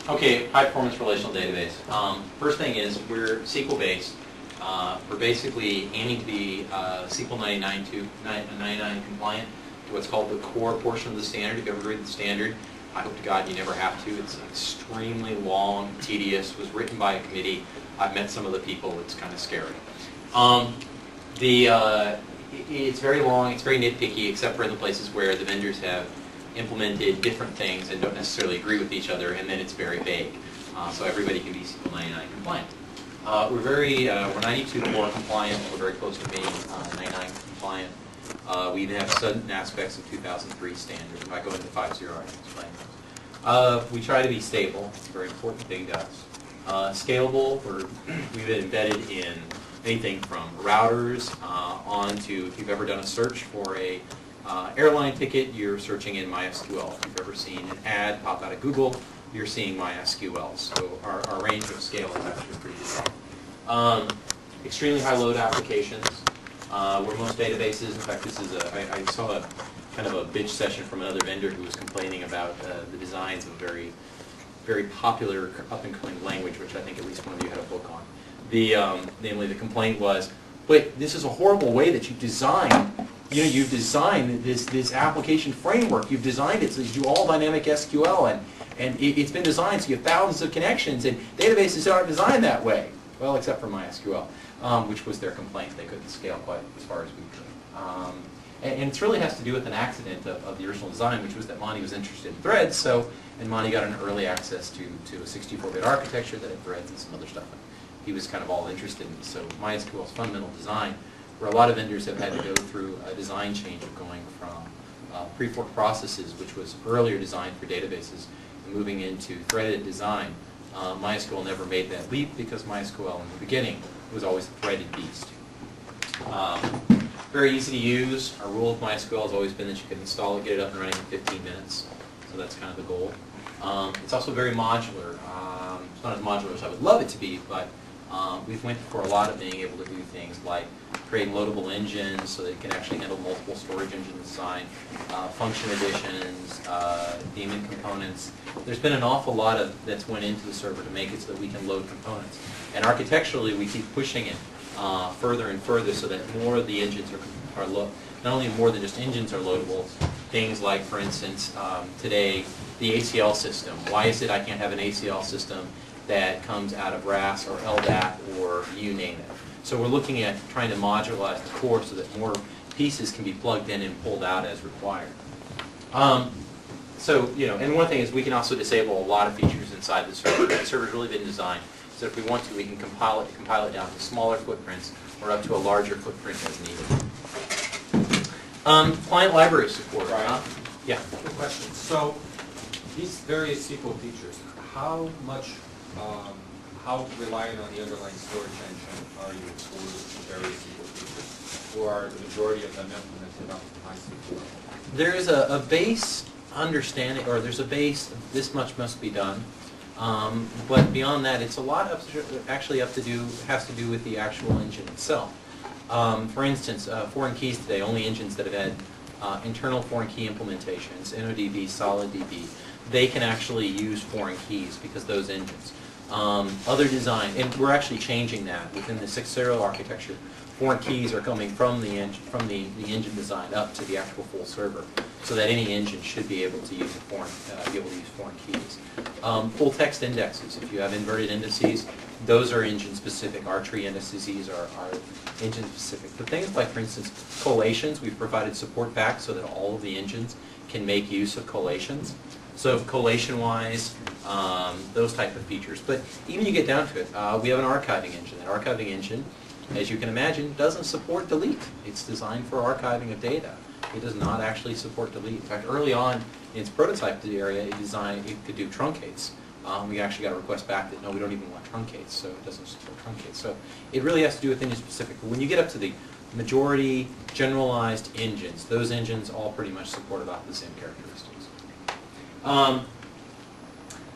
Okay, high performance relational database. First thing is we're SQL based. We're basically aiming to be SQL 99 compliant to what's called the core portion of the standard. If you ever read the standard, I hope to God you never have to. It's extremely long, tedious, was written by a committee. I've met some of the people, it's kind of scary. It's very long, it's very nitpicky, except for in the places where the vendors have implemented different things and don't necessarily agree with each other, and then it's very vague. So everybody can be SQL 99 compliant. We're 92 core compliant. We're very close to being 99 compliant. We even have certain aspects of 2003 standard. If I go into 5.0, I can explain those. We try to be stable. It's a very important thing to us. Scalable. We've been embedded in anything from routers on to, if you've ever done a search for a airline ticket, you're searching in MySQL. If you've ever seen an ad pop out of Google, you're seeing MySQL. So our range of scale is actually pretty good. Extremely high load applications. Where most databases, in fact, this is I saw a kind of a bitch session from another vendor who was complaining about the designs of a very, very popular up-and-coming language, which I think at least one of you had a book on. Namely, the complaint was, wait, this is a horrible way that you've designed. You've designed this application framework. You've designed it so you do all dynamic SQL, and it's been designed so you have thousands of connections, and databases aren't designed that way. Well, except for MySQL, which was their complaint. They couldn't scale quite as far as we could. And it really has to do with an accident of the original design, which was that Monty was interested in threads, and Monty got an early access to a 64-bit architecture that had threads and some other stuff. He was kind of all interested in. So MySQL's fundamental design, where a lot of vendors have had to go through a design change of going from pre-fork processes, which was earlier designed for databases, and moving into threaded design. MySQL never made that leap because MySQL in the beginning was always a threaded beast. Very easy to use. Our rule of MySQL has always been that you can install it, get it up and running in 15 minutes. So that's kind of the goal. It's also very modular. It's not as modular as I would love it to be, but we've went for a lot of being able to do things like create loadable engines so that it can actually handle multiple storage engines inside, function additions, daemon components. There's been an awful lot that's went into the server to make it so that we can load components. And architecturally, we keep pushing it further and further so that more of the engines are not only more than just engines are loadable, things like, for instance, today, the ACL system. Why is it I can't have an ACL system that comes out of RAS or LDAP or you name it? So we're looking at trying to modularize the core so that more pieces can be plugged in and pulled out as required. And one thing is we can also disable a lot of features inside the server. The server's really been designed so if we want to, we can compile it down to smaller footprints or up to a larger footprint as needed. Client library support. Right. Yeah. Good question. So these various SQL features, how reliant on the underlying storage engine are you for the various SQL features, or are the majority of them implemented on MySQL? There's a base understanding, or there's a base, this much must be done. But beyond that, it's a lot has to do with the actual engine itself. For instance, foreign keys today, only engines that have had internal foreign key implementations, NODB, SolidDB, they can actually use foreign keys because those engines. Other design, and we're actually changing that within the 6.0 architecture. Foreign keys are coming from the engine design up to the actual full server, so that any engine should be able to use foreign keys. Full text indexes. If you have inverted indices, those are engine specific. Our tree indices are engine specific. But things like, for instance, collations, we've provided support back so that all of the engines can make use of collations. So collation-wise, those type of features. But even you get down to it, we have an archiving engine. That archiving engine, as you can imagine, doesn't support delete. It's designed for archiving of data. It does not actually support delete. In fact, early on in its prototype area, it could do truncates. We actually got a request back that no, we don't even want truncates, so it doesn't support truncates. So it really has to do with engine specific. But when you get up to the majority generalized engines, those engines all pretty much support about the same characteristics.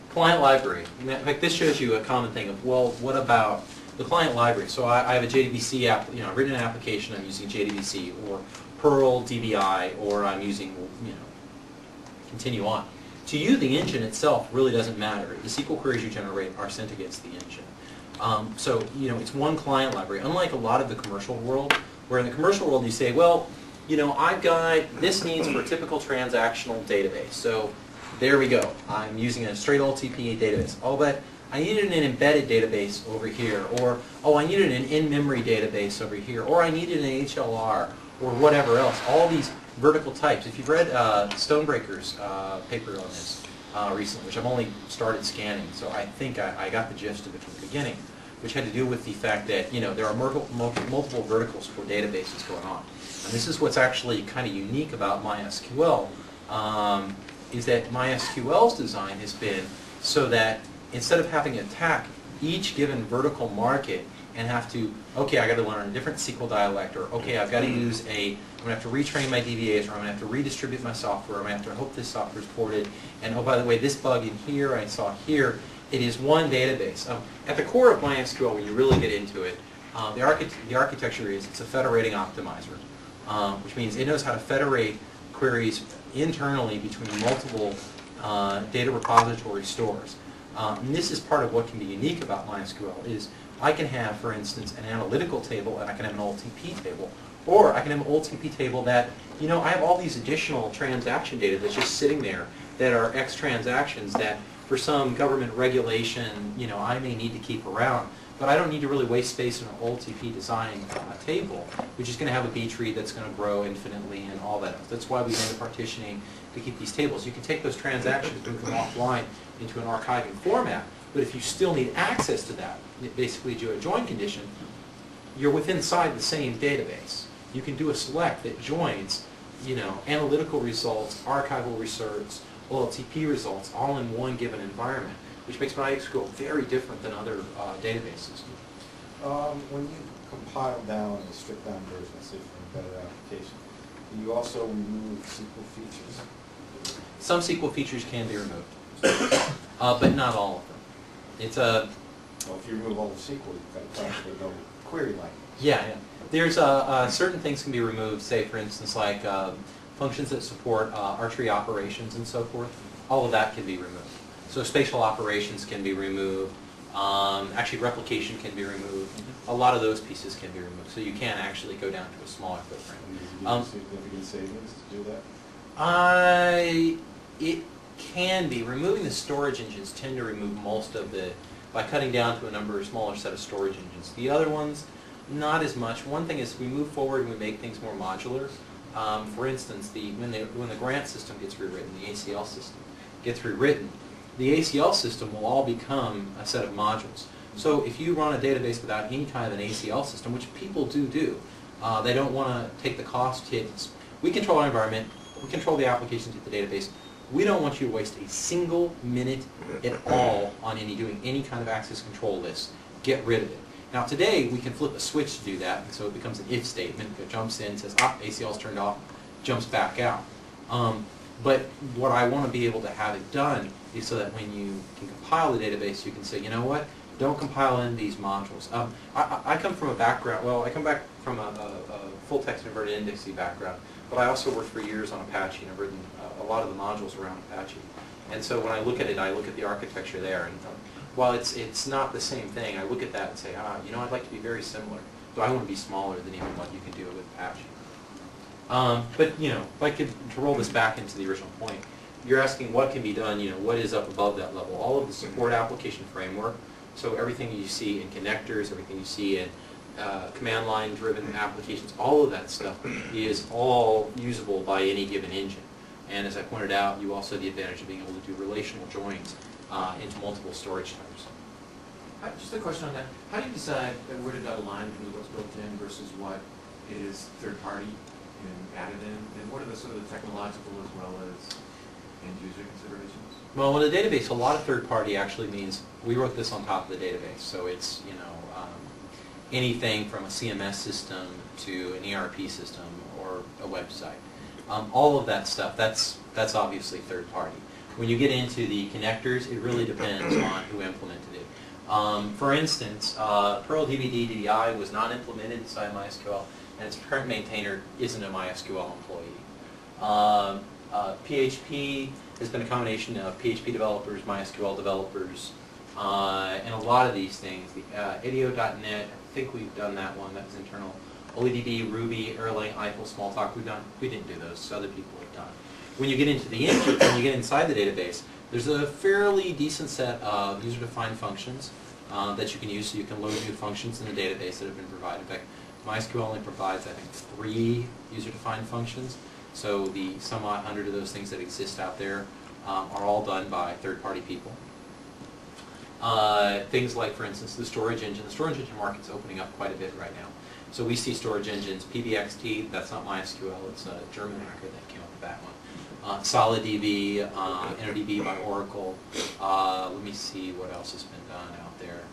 Client library. In fact, this shows you a common thing of, well, what about the client library? So I have a JDBC app, I've written an application, I'm using JDBC or Perl DBI, or I'm using, continue on. To you, the engine itself really doesn't matter. The SQL queries you generate are sent against the engine. So, it's one client library, unlike a lot of the commercial world, where in the commercial world you say, well, I've got this needs for a typical transactional database. So there we go. I'm using a straight OLTP database. Oh, but I needed an embedded database over here, or oh, I needed an in-memory database over here, or I needed an HLR, or whatever else. All these vertical types. If you've read Stonebreaker's paper on this recently, which I've only started scanning, so I think I got the gist of it from the beginning, which had to do with the fact that there are multiple verticals for databases going on. And this is what's actually kind of unique about MySQL, is that MySQL's design has been so that instead of having to attack each given vertical market and have to, okay, I got to learn a different SQL dialect, or okay, I've got to use I'm going to have to retrain my DBAs, or I'm going to have to redistribute my software, I'm going to have to hope this software is ported, and oh, by the way, this bug in here I saw here. It is one database. At the core of MySQL, when you really get into it, the architecture is it's a federating optimizer, which means it knows how to federate queries internally between multiple data repository stores. And this is part of what can be unique about MySQL is I can have, for instance, an analytical table and I can have an OLTP table. Or I can have an OLTP table that, I have all these additional transaction data that's just sitting there that are X transactions that for some government regulation, I may need to keep around. But I don't need to really waste space in an OLTP design table, which is going to have a B tree that's going to grow infinitely and all that else. That's why we do the partitioning to keep these tables. You can take those transactions, move them offline into an archiving format, but if you still need access to that, basically do a join condition, you're within inside the same database. You can do a select that joins, analytical results, archival results, OLTP results, all in one given environment, which makes MySQL very different than other databases. When you compile down a stripped down version, say for embedded application, do you also remove SQL features? Some SQL features can be removed, but not all of them. It's a Well, if you remove all the SQL, you've got practically no query language. yeah. There's certain things can be removed. Say, for instance, like functions that support archery operations and so forth. All of that can be removed. So spatial operations can be removed. Actually, replication can be removed. A lot of those pieces can be removed. So you can actually go down to a smaller footprint. Significant savings to do that? It can be. Removing the storage engines tend to remove most of the, by cutting down to a smaller set of storage engines. The other ones, not as much. One thing is we move forward and we make things more modular. For instance, when the grant system gets rewritten, the ACL system gets rewritten, the ACL system will all become a set of modules. So if you run a database without any kind of an ACL system, which people do, they don't want to take the cost hits. We control our environment, we control the applications at the database. We don't want you to waste a single minute at all on doing any kind of access control list. Get rid of it. Now today we can flip a switch to do that, and so it becomes an if statement that jumps in, says, ACL's turned off, jumps back out. But what I want to be able to have it done is so that when you can compile the database, you can say, you know what, don't compile in these modules. I come from a background, I come back from a full text inverted indexing background, but I also worked for years on Apache, and I've written a lot of the modules around Apache. And so when I look at it, I look at the architecture there, and while it's not the same thing, I look at that and say, I'd like to be very similar. So I want to be smaller than even what you can do with Apache. But if I could to roll this back into the original point, you're asking what can be done, what is up above that level. All of the support application framework, so everything you see in connectors, everything you see in command line driven applications, all of that stuff is all usable by any given engine. And as I pointed out, you also have the advantage of being able to do relational joins into multiple storage types. Just a question on that. How do you decide where to draw the line between what's built in versus what is third party and added in? And what are the sort of the technological as well as end user considerations? Well, with a database, a lot of third party actually means we wrote this on top of the database. So it's anything from a CMS system to an ERP system or a website. All of that stuff, that's obviously third party. When you get into the connectors, it really depends on who implemented it. For instance, Perl DVD DDI was not implemented inside MySQL, and its current maintainer isn't a MySQL employee. PHP has been a combination of PHP developers, MySQL developers, and a lot of these things. The IDEO.net, I think we've done that one, that was internal. OLEDB, Ruby, Erlang, Eiffel, Smalltalk, we didn't do those, other people have done. When you get into the engine, when you get inside the database, there's a fairly decent set of user-defined functions that you can use, so you can load new functions in the database that have been provided. In fact, MySQL only provides, I think, 3 user-defined functions. So the somewhat 100 of those things that exist out there are all done by third-party people. Things like, for instance, the storage engine. The storage engine market's opening up quite a bit right now. So we see storage engines, PBXT, that's not MySQL, it's a German hacker that came up with that one. SolidDB, InnoDB by Oracle. Let me see what else has been done out there.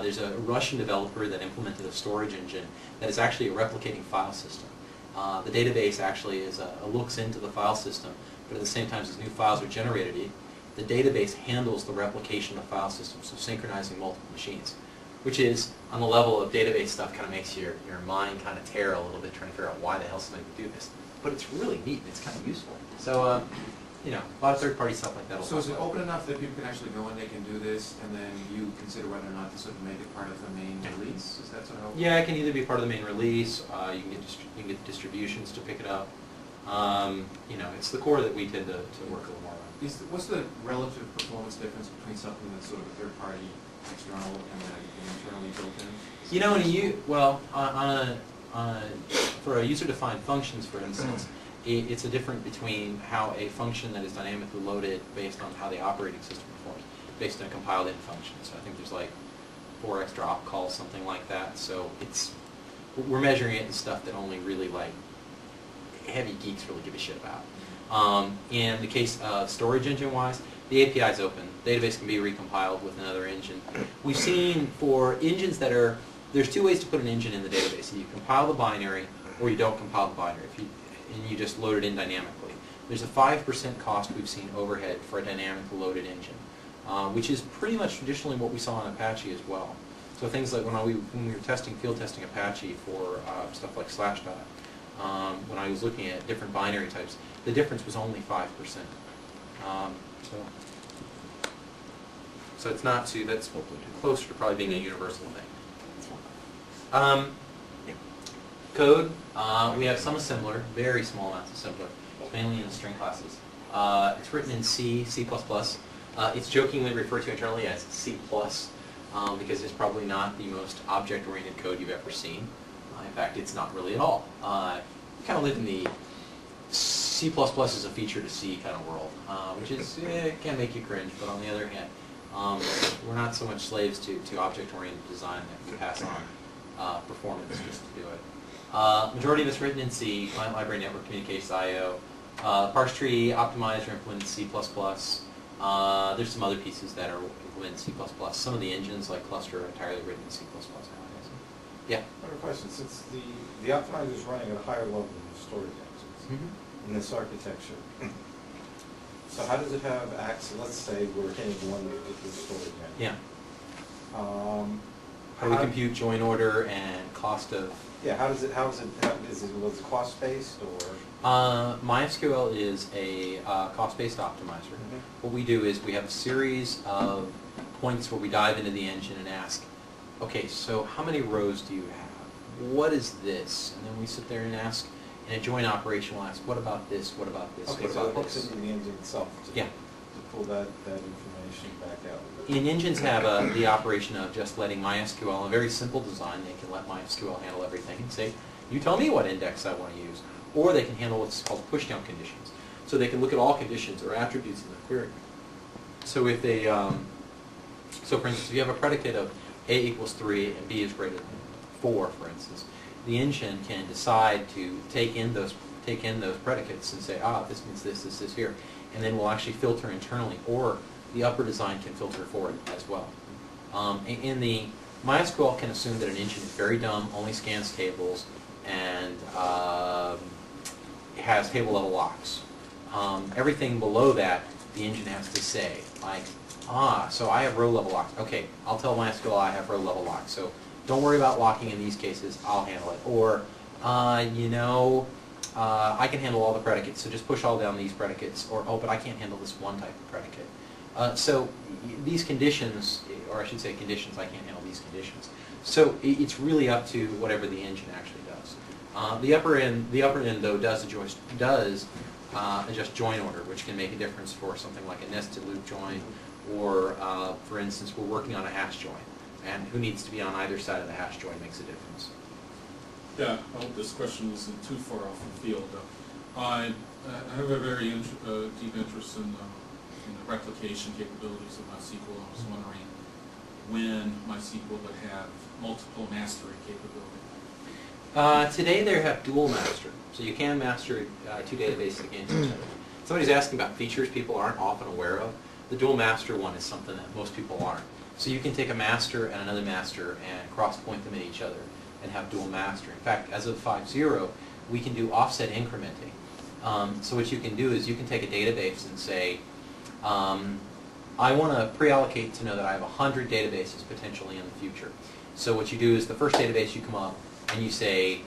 There's a Russian developer that implemented a storage engine that is actually a replicating file system. The database actually looks into the file system, but at the same time as new files are generated, the database handles the replication of the file system, so synchronizing multiple machines, which is, on the level of database stuff, kind of makes your mind kind of tear a little bit trying to figure out why the hell somebody would do this. But it's really neat, and it's kind of useful. So, you know, a lot of third-party stuff like that. So is it open enough that people can actually go in, they can do this, and then you consider whether or not to sort of make it part of the main release? Is that sort of? Yeah, it can either be part of the main release. You can get distributions to pick it up. You know, it's the core that we tend to work a little more on. What's the relative performance difference between something that's sort of a third-party external and then an internally built in? You know, for a user-defined functions, for instance, it's a difference between how a function that is dynamically loaded based on how the operating system performs, based on a compiled-in function. So I think there's like 4 extra op calls, something like that. So we're measuring it in stuff that only really like heavy geeks really give a shit about. In the case of storage engine-wise, the API is open. Database can be recompiled with another engine. We've seen for engines that are, there's 2 ways to put an engine in the database. You compile the binary or you don't compile the binary, and you just load it in dynamically. There's a 5% cost we've seen overhead for a dynamically loaded engine, which is pretty much traditionally what we saw on Apache as well. So things like when we were field testing Apache for stuff like /dot, when I was looking at different binary types, the difference was only 5%. So it's not too, that's closer to probably being a universal thing. Code, we have some assembler, very small amounts of assembler, mainly in the string classes. It's written in C, C++. It's jokingly referred to internally as C++, because it's probably not the most object-oriented code you've ever seen. In fact, it's not really at all. We kind of live in the C++ is a feature to C kind of world, which is, it can make you cringe, but on the other hand, we're not so much slaves to object-oriented design that we pass on performance just to do it. Majority of it's written in C, client library, network communications, I/O. Parse tree optimizer implemented in C++. There's some other pieces that are implemented in C++. Some of the engines, like cluster, are entirely written in C++ nowadays. Yeah? I have a question. Since the optimizer is running at a higher level than the storage engines in this architecture, so how does it have access? Let's say we're hitting one particular storage engine. Yeah. How do we compute join order and cost of? Yeah. Was it cost-based or? MySQL is a cost-based optimizer. What we do is we have a series of points where we dive into the engine and ask, okay, so how many rows do you have? What is this? And then we sit there and ask, in a join operation, we'll ask, what about this? What about this? Okay, what so about it hooks this? into the engine itself to pull that information back out. And engines have the operation of just letting MySQL, a very simple design, they can let MySQL handle everything and say, you tell me what index I want to use. Or they can handle what's called pushdown conditions. So they can look at all conditions or attributes in the query. So if they, so for instance, if you have a predicate of A equals 3 and B is greater than 4, for instance, the engine can decide to take in those predicates and say, this means this here. And then we'll actually filter internally, or the upper design can filter for it as well. In the MySQL can assume that an engine is very dumb, only scans tables, and has table level locks. Everything below that, the engine has to say, like, so I have row level locks. Okay, I'll tell MySQL I have row level locks. So don't worry about locking in these cases, I'll handle it. Or, you know, I can handle all the predicates, so just push all down these predicates, or, oh, but I can't handle this one type of predicate. So these conditions, or I should say conditions, I can't handle these conditions. So it's really up to whatever the engine actually does. The upper end though does adjust join order, which can make a difference for something like a nested loop join, or for instance, we're working on a hash join, and who needs to be on either side of the hash join makes a difference. Yeah, I hope this question isn't too far off the field. I have a very deep interest in the replication capabilities of MySQL. I was wondering when MySQL would have multiple mastery capability. Today they have dual master, so you can master two databases against each other. Somebody's asking about features people aren't often aware of. The dual master one is something that most people aren't. So you can take a master and another master and cross-point them at each other and have dual master. In fact, as of 5.0, we can do offset incrementing. So what you can do is you can take a database and say, I want to pre-allocate to know that I have 100 databases potentially in the future. So what you do is the first database you come up and you say,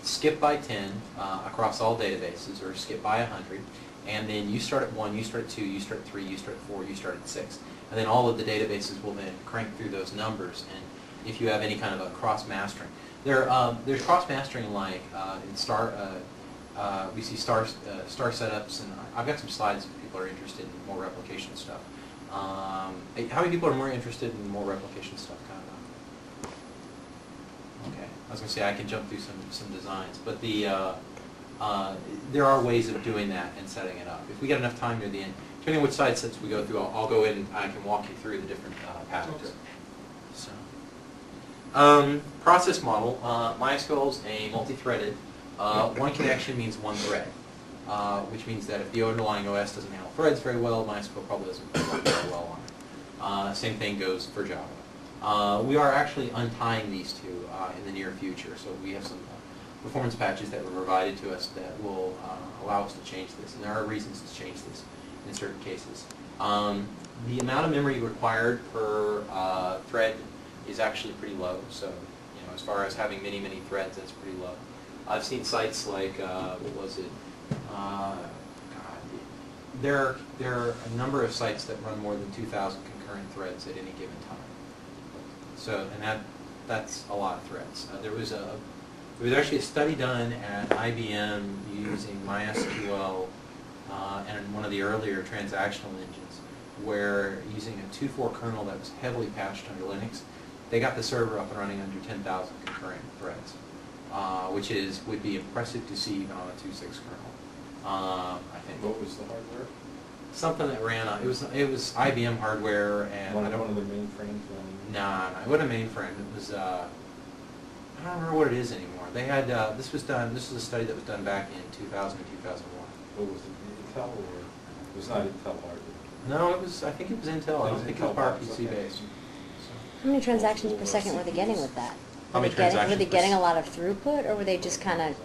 skip by 10 across all databases, or skip by 100, and then you start at 1, you start at 2, you start at 3, you start at 4, you start at 6. And then all of the databases will then crank through those numbers, and if you have any kind of a cross-mastering. There's cross-mastering like in star, we see star setups, and I've got some slides if people are interested in more replication stuff. How many people are more interested in more replication stuff? Kind of. Okay, I was going to say I can jump through some designs, but there are ways of doing that and setting it up. If we get enough time near the end, depending on which side sets we go through, I'll go in and I can walk you through the different patterns. Okay. So, process model. MySQL is a multi-threaded. One connection means one thread, which means that if the underlying OS doesn't handle threads very well, MySQL probably doesn't work very well on it. Same thing goes for Java. We are actually untying these two in the near future, so we have some performance patches that were provided to us that will allow us to change this, and there are reasons to change this in certain cases. The amount of memory required per thread is actually pretty low, so as far as having many threads, that's pretty low. I've seen sites like, what was it? There are a number of sites that run more than 2,000 concurrent threads at any given time. So, and that's a lot of threads. There was actually a study done at IBM using MySQL and one of the earlier transactional engines, where using a 2.4 kernel that was heavily patched under Linux, they got the server up and running under 10,000 concurrent threads, which would be impressive to see even on a 2.6 kernel. I think. What was the hardware? Something that ran on, it was IBM hardware, and One of the mainframes running? Nah, it wasn't a mainframe. It was, I don't remember what it is anymore. They had, this was a study that was done back in 2000 and 2001. What was it, Intel, or it was not Intel hardware? No, I think it was Intel. I don't think it was PowerPC based. How many transactions per second were they getting with that? How many Were transactions they per getting a lot of throughput, or were they just kind of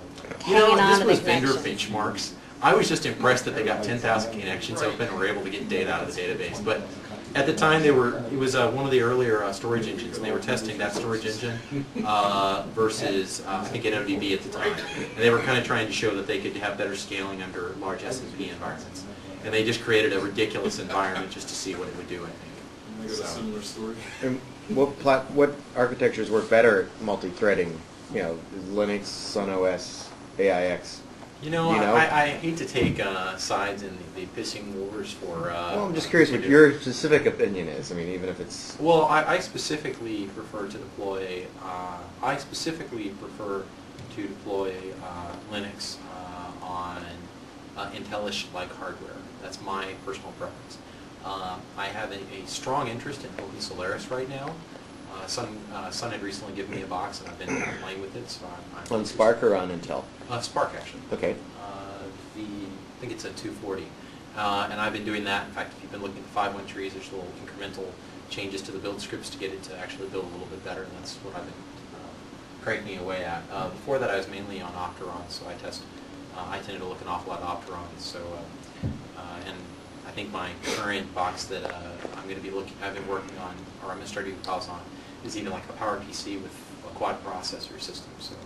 You hanging know, on this to was the vendor connection? benchmarks. I was just impressed that they got 10,000 connections open and were able to get data out of the database. But at the time, it was one of the earlier storage engines, and they were testing that storage engine versus, I think, NODB at the time. And they were kind of trying to show that they could have better scaling under large S&P environments. And they just created a ridiculous environment just to see what it would do, I think. I got a similar story. And what architectures work better at multi-threading? Linux, SunOS, AIX. I hate to take sides in the pissing wars for... Well, I'm just curious what your specific opinion is. I mean, even if it's... Well, I specifically prefer to deploy... Linux on Intellish-like hardware. That's my personal preference. I have a strong interest in Open Solaris right now. Sun had recently given me a box, and I've been playing with it. So I'm On Spark or on Intel? Spark, actually. Okay. I think it's a 240. And I've been doing that. In fact, if you've been looking at the 5.1 trees, there's little incremental changes to the build scripts to get it to actually build a little bit better, and that's what I've been cranking away at. Before that, I was mainly on Opterons, so I tended to look an awful lot at Opterons. So, and I think my current box that I've been working on, or I'm going to start doing files on, is even like a PowerPC with a quad processor system. So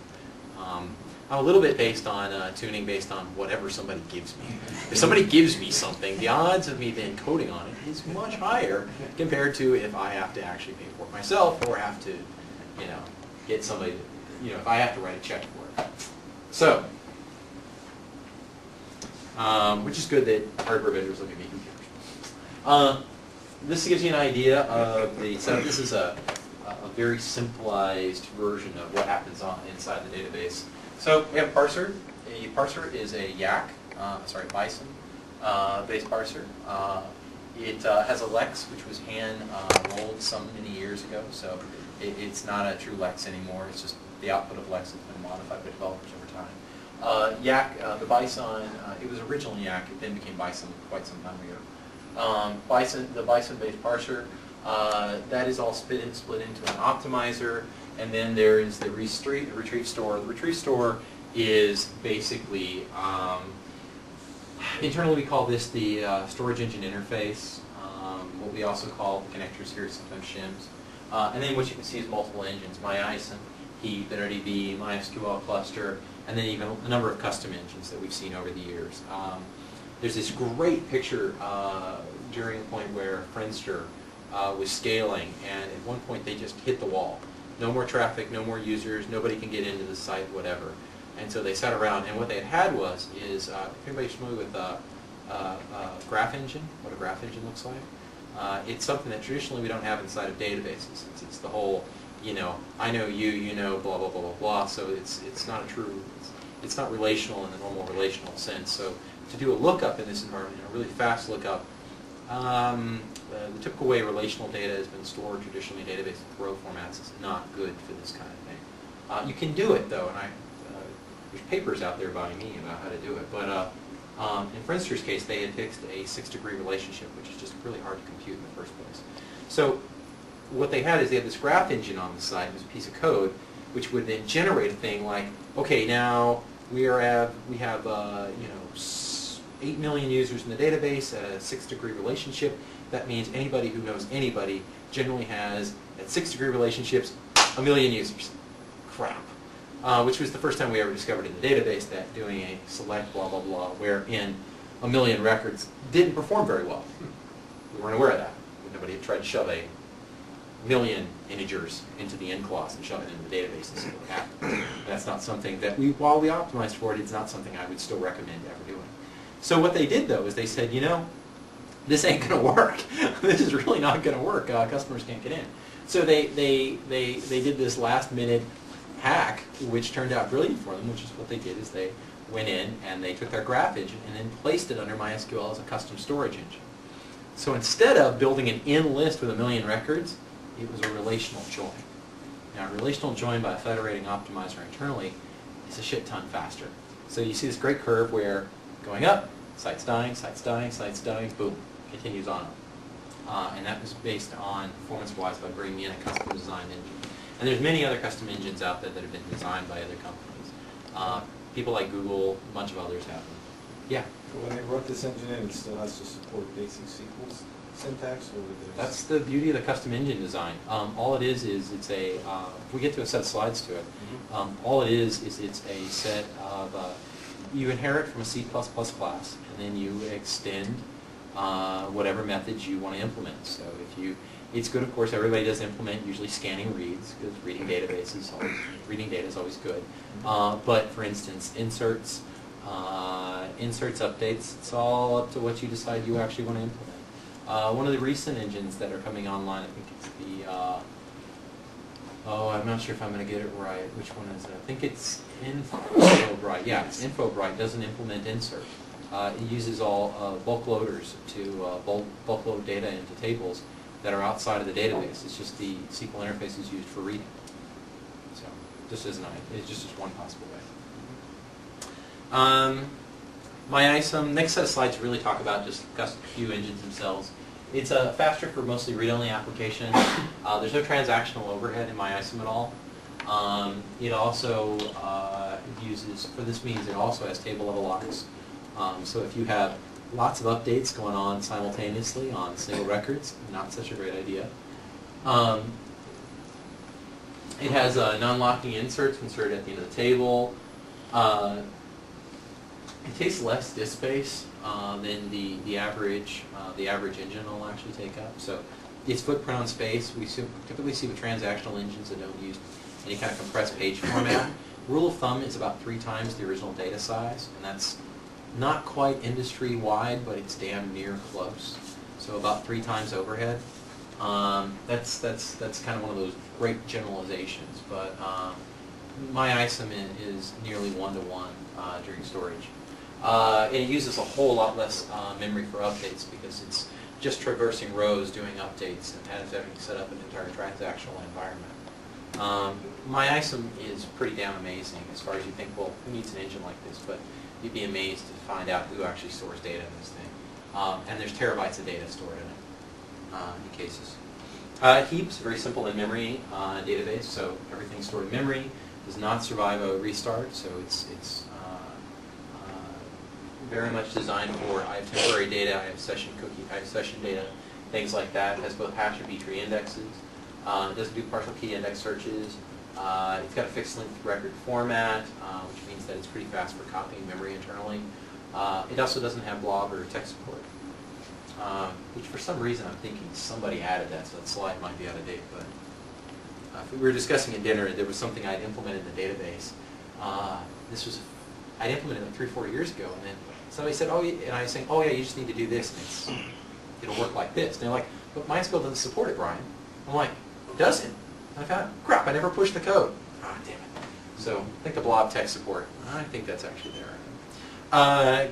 I'm a little bit based on tuning based on whatever somebody gives me. If somebody gives me something, the odds of me then coding on it is much higher compared to if I have to actually pay for it myself or have to, you know, get somebody, you know, if I have to write a check for it. So, which is good that hardware vendors look at me. Who cares? This gives you an idea of the setup. This is a very simplified version of what happens inside the database. So we have a parser. A parser is a Bison based parser. It has a Lex, which was hand rolled some many years ago. So it's not a true Lex anymore. It's just the output of Lex has been modified by developers over time. The Bison, it was originally Yak. It then became Bison quite some time ago. The Bison-based parser, that is all split into an optimizer, and then there is the retrieve store. The retrieve store is basically, internally we call this the storage engine interface. What we also call the connectors here, sometimes shims. And then what you can see is multiple engines: MyISIM, Heap, NRDB, MySQL cluster, and then even a number of custom engines that we've seen over the years. There's this great picture during a point where Friendster was scaling, and at one point they just hit the wall. No more traffic, no more users, nobody can get into the site, whatever. And so they sat around, and what they had is, if anybody's familiar with graph engine, what a graph engine looks like, it's something that traditionally we don't have inside of databases. It's the whole, you know, I know you, you know, blah, blah, blah, blah, blah. So it's not a true, it's not relational in the normal relational sense. So to do a lookup in this environment, a really fast lookup, the typical way relational data has been stored traditionally in databases with row formats is not good for this kind of thing. You can do it though, and there's papers out there by me about how to do it. But in Friendster's case, they had fixed a 6-degree relationship, which is just really hard to compute in the first place. So what they had is they had this graph engine on the side. It was a piece of code which would then generate a thing like, okay, now we have 8 million users in the database at a 6-degree relationship. That means anybody who knows anybody generally has, at 6-degree relationships, 1 million users. Crap. Which was the first time we ever discovered in the database that doing a select blah, blah, blah, wherein 1 million records didn't perform very well. We weren't aware of that. Nobody had tried to shove a million integers into the end clause and shove it into the database and see what happened. That's not something that while we optimized for it, it's not something I would still recommend ever doing. So what they did though is they said, you know, this ain't going to work. This is really not going to work. Customers can't get in. So they did this last minute hack, which turned out brilliant for them, which is what they did is they went in and they took their graph engine and then placed it under MySQL as a custom storage engine. So instead of building an in list with 1 million records, it was a relational join. Now, a relational join by a federating optimizer internally is a shit ton faster. So you see this great curve where going up, site's dying, boom, continues on up. And that was based on, performance-wise, by bringing in a custom designed engine. And there's many other custom engines out there that have been designed by other companies. People like Google, a bunch of others have them. Yeah? So when they wrote this engine in, it still has to support basic SQL syntax? Or That's the beauty of the custom engine design. All it is it's a, if we get to a set of slides to it, all it is it's a set of, you inherit from a C++ class, and then you extend whatever methods you want to implement. So it's good, of course, everybody does implement usually scanning reads, because reading data is always good. But for instance, inserts, updates, it's all up to what you decide you actually want to implement. One of the recent engines that are coming online, I think it's the, I'm not sure if I'm going to get it right. Which one is it? I think it's InfoBright. Yeah, it's InfoBright. Doesn't implement insert. It uses all bulk loaders to bulk load data into tables that are outside of the database. It's just the SQL interface is used for reading. So just as it's just as one possible way. MyISIM. Next set of slides really talk about just a few engines themselves. It's faster for mostly read-only applications. There's no transactional overhead in MyISIM at all. It also uses, for this means it also has table-level locks. So if you have lots of updates going on simultaneously on single records, not such a great idea. It has non-locking inserts inserted at the end of the table. It takes less disk space than the average engine will actually take up. So its footprint on space, we typically see with transactional engines that don't use any kind of compressed page format. Rule of thumb is about 3 times the original data size, and that's not quite industry-wide, but it's damn near close. So about 3 times overhead. That's kind of one of those great generalizations, but MyISM is nearly 1-to-1 during storage. And it uses a whole lot less memory for updates because it's just traversing rows doing updates and having set up an entire transactional environment. MyISM is pretty damn amazing as far as you think, well, who needs an engine like this? But you'd be amazed to find out who actually stores data in this thing. And there's terabytes of data stored in it in cases. Heaps, very simple in memory database, so everything's stored in memory, does not survive a restart, so it's very much designed for, I have temporary data, I have session cookie, I have session data, things like that. It has both hash and B-tree indexes. It doesn't do partial key index searches. It's got a fixed length record format, which means that it's pretty fast for copying memory internally. It also doesn't have blob or text support, which for some reason I'm thinking somebody added that, so that slide might be out of date. But if we were discussing at dinner, there was something I'd implemented in the database. I'd implemented it like 3-4 years ago, and then somebody said, oh, and I was saying, oh yeah, you just need to do this, and it'll work like this. And they're like, but MySQL doesn't support it, Brian. I'm like, it doesn't. And I found, crap, I never pushed the code. Ah, damn it. So I think the blob text support, I think that's actually there.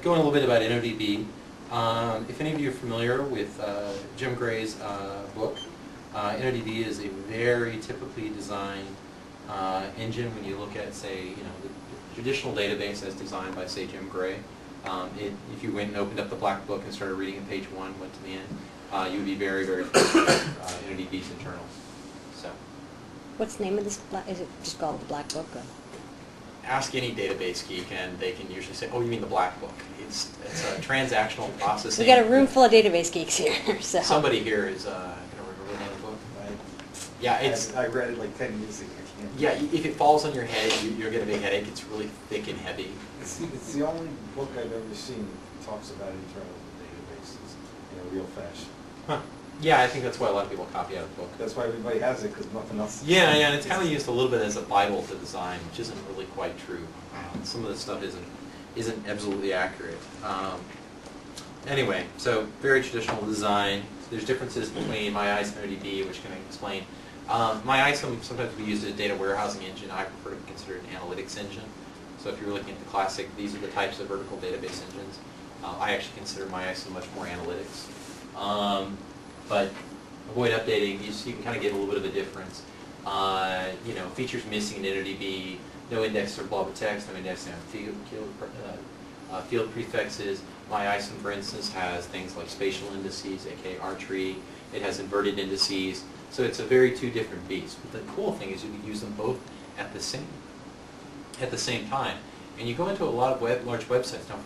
Going a little bit about InnoDB. If any of you are familiar with Jim Gray's book, InnoDB is a very typically designed engine when you look at, say, the traditional database as designed by, say, Jim Gray. If you went and opened up the black book and started reading at page 1, went to the end, you would be very, very familiar with InnoDB's internals. So, What's the name of this? Is it just called the Black Book? Or? ask any database geek, and they can usually say, "Oh, you mean the black book?" It's a transactional processing. We got a room full of database geeks here, so. Somebody here is going to remember the name of the book. Yeah, it's. I read it like 10 years ago. Yeah, if it falls on your head, you'll get a big headache. It's really thick and heavy. It's the only book I've ever seen that talks about internal databases in a real fashion. Huh. Yeah, I think that's why a lot of people copy out of the book. That's why everybody has it, because nothing else. Yeah, and it's kind of used a little bit as a Bible to design, which isn't really quite true. Some of this stuff isn't absolutely accurate. Anyway, so very traditional design. There's differences between MyISM and InnoDB, which can explain. MyISM, sometimes we use it as a data warehousing engine. I prefer to consider it an analytics engine. So if you're looking at the classic, these are the types of vertical database engines. I actually consider MyISM much more analytics. But avoid updating, you can kind of get a little bit of a difference. Features missing in InnoDB, no index or blob of text, no index on field prefixes. MyISM, for instance, has things like spatial indices, aka R-tree. It has inverted indices. So it's a very two different beasts. But the cool thing is you can use them both at the same time. And you go into a lot of large websites. Now,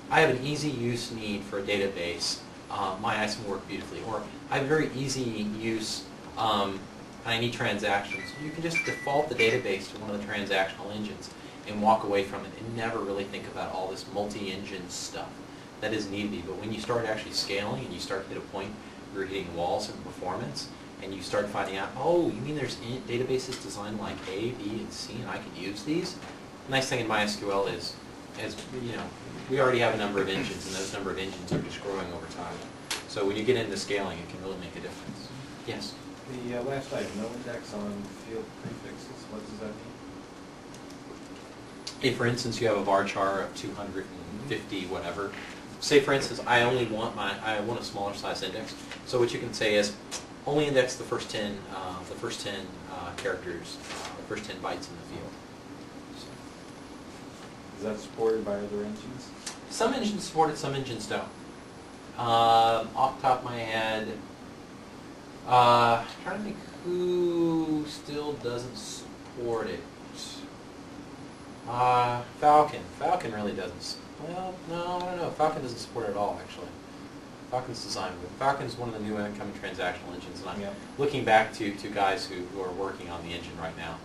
I have an easy use need for a database. MyISM will work beautifully. Or I have a very easy use, I need transactions. You can just default the database to one of the transactional engines and walk away from it and never really think about all this multi-engine stuff. That isn't easy, but when you start actually scaling and you start to hit a point where you're hitting walls in performance, and you start finding out, oh, you mean there's databases designed like A, B, and C, and I can use these? The nice thing in MySQL is, we already have a number of engines, and those number of engines are just growing over time. So when you get into scaling, it can really make a difference. Yes? The last item, no index on field prefixes, what does that mean? If, for instance, you have a varchar of 250 whatever, say, for instance, I want a smaller size index. So what you can say is, only index the first 10 characters, the first 10 bytes in the field. So. Is that supported by other engines? Some engines support it, some engines don't. Off the top of my head, I'm trying to think who still doesn't support it. Falcon. Falcon really doesn't. Well, no, I don't know. Falcon doesn't support it at all, actually. Falcon's design. Falcon's one of the new incoming transactional engines, and I'm Yeah. looking back to guys who are working on the engine right now.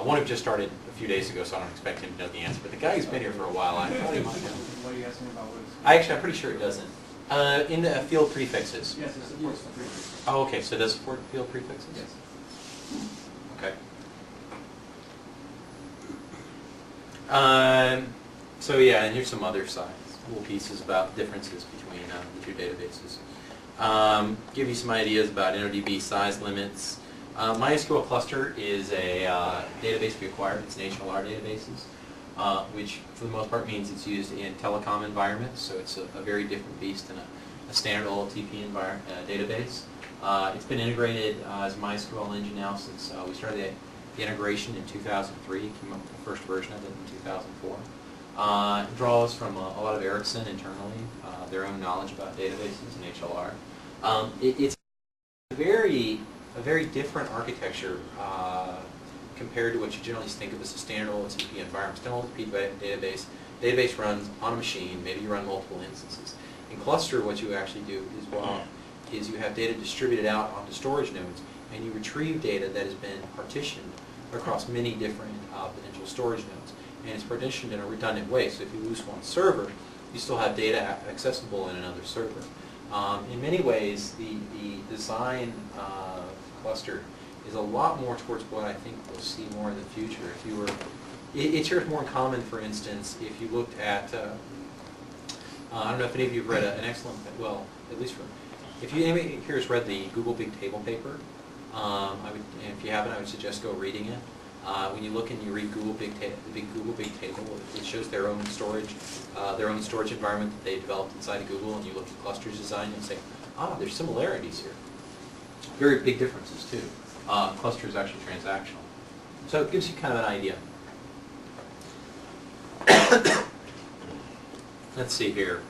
One who just started a few days ago, so I don't expect him to know the answer. But the guy who's been here for a while, I thought he might know. What are you asking about? What is I'm pretty sure it doesn't. In the field prefixes. Yes, it supports the prefix. Oh, okay. So it does support field prefixes? Yes. Okay. So yeah, and here's some other little pieces about differences between the two databases. Give you some ideas about InnoDB size limits. MySQL cluster is a database we acquired. It's an HLR databases, which for the most part means it's used in telecom environments. So it's a very different beast than a standard OLTP database. It's been integrated as MySQL engine now since we started the integration in 2003. Came up with the first version of it in 2004. It draws from a lot of Ericsson internally, their own knowledge about databases and HLR. It's a very different architecture compared to what you generally think of as a standard OLTP environment. Standard OLTP database runs on a machine. Maybe you run multiple instances. In cluster, what you actually do is you have data distributed out onto storage nodes, and you retrieve data that has been partitioned across many different potential storage nodes. And it's partitioned in a redundant way, so if you lose one server, you still have data accessible in another server. In many ways, the design cluster is a lot more towards what I think we'll see more in the future. If you were, it's here more common, for instance, if you looked at, I don't know if any of you have read an excellent, well, at least from, if you anybody here has read the Google Big Table paper, if you haven't, I would suggest go reading it. When you look and you read the big Google Big Table, it shows their own storage environment that they developed inside of Google, and you look at clusters design and say, there's similarities here. Very big differences too. Cluster is actually transactional. So it gives you kind of an idea. Let's see here.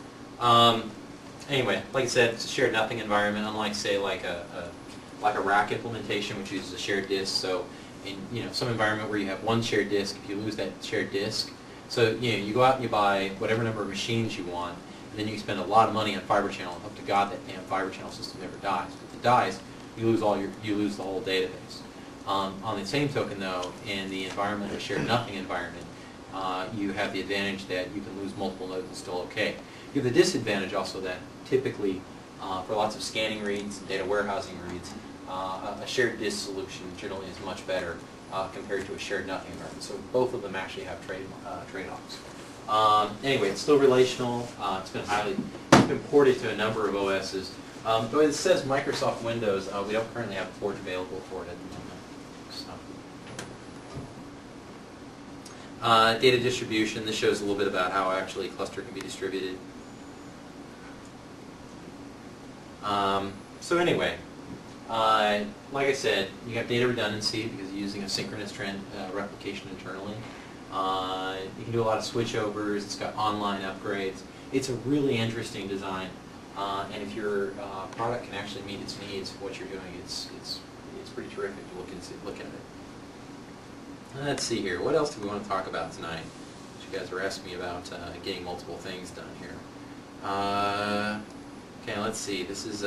Anyway, like I said, it's a shared nothing environment, unlike say like a rack implementation, which uses a shared disk. So in some environment where you have one shared disk, if you lose that shared disk, so you go out and you buy whatever number of machines you want, and then you spend a lot of money on fiber channel and hope to God that damn fiber channel system never dies. If it dies, you lose the whole database. On the same token, though, in the environment, a shared nothing environment, you have the advantage that you can lose multiple nodes and still okay. You have the disadvantage also that typically, for lots of scanning reads and data warehousing reads, a shared disk solution generally is much better compared to a shared nothing environment. So both of them actually have trade-offs. Anyway, it's still relational. It's been ported to a number of OSs. Though it says Microsoft Windows, we don't currently have a port available for it at the moment. So. Data distribution. This shows a little bit about how actually cluster can be distributed. So anyway, like I said, you have data redundancy because you're using a synchronous replication internally. You can do a lot of switchovers. It's got online upgrades. It's a really interesting design, and if your product can actually meet its needs, what you're doing, it's pretty terrific to look at it. Let's see here. What else do we want to talk about tonight? You guys were asking me about getting multiple things done here. Okay, let's see. This is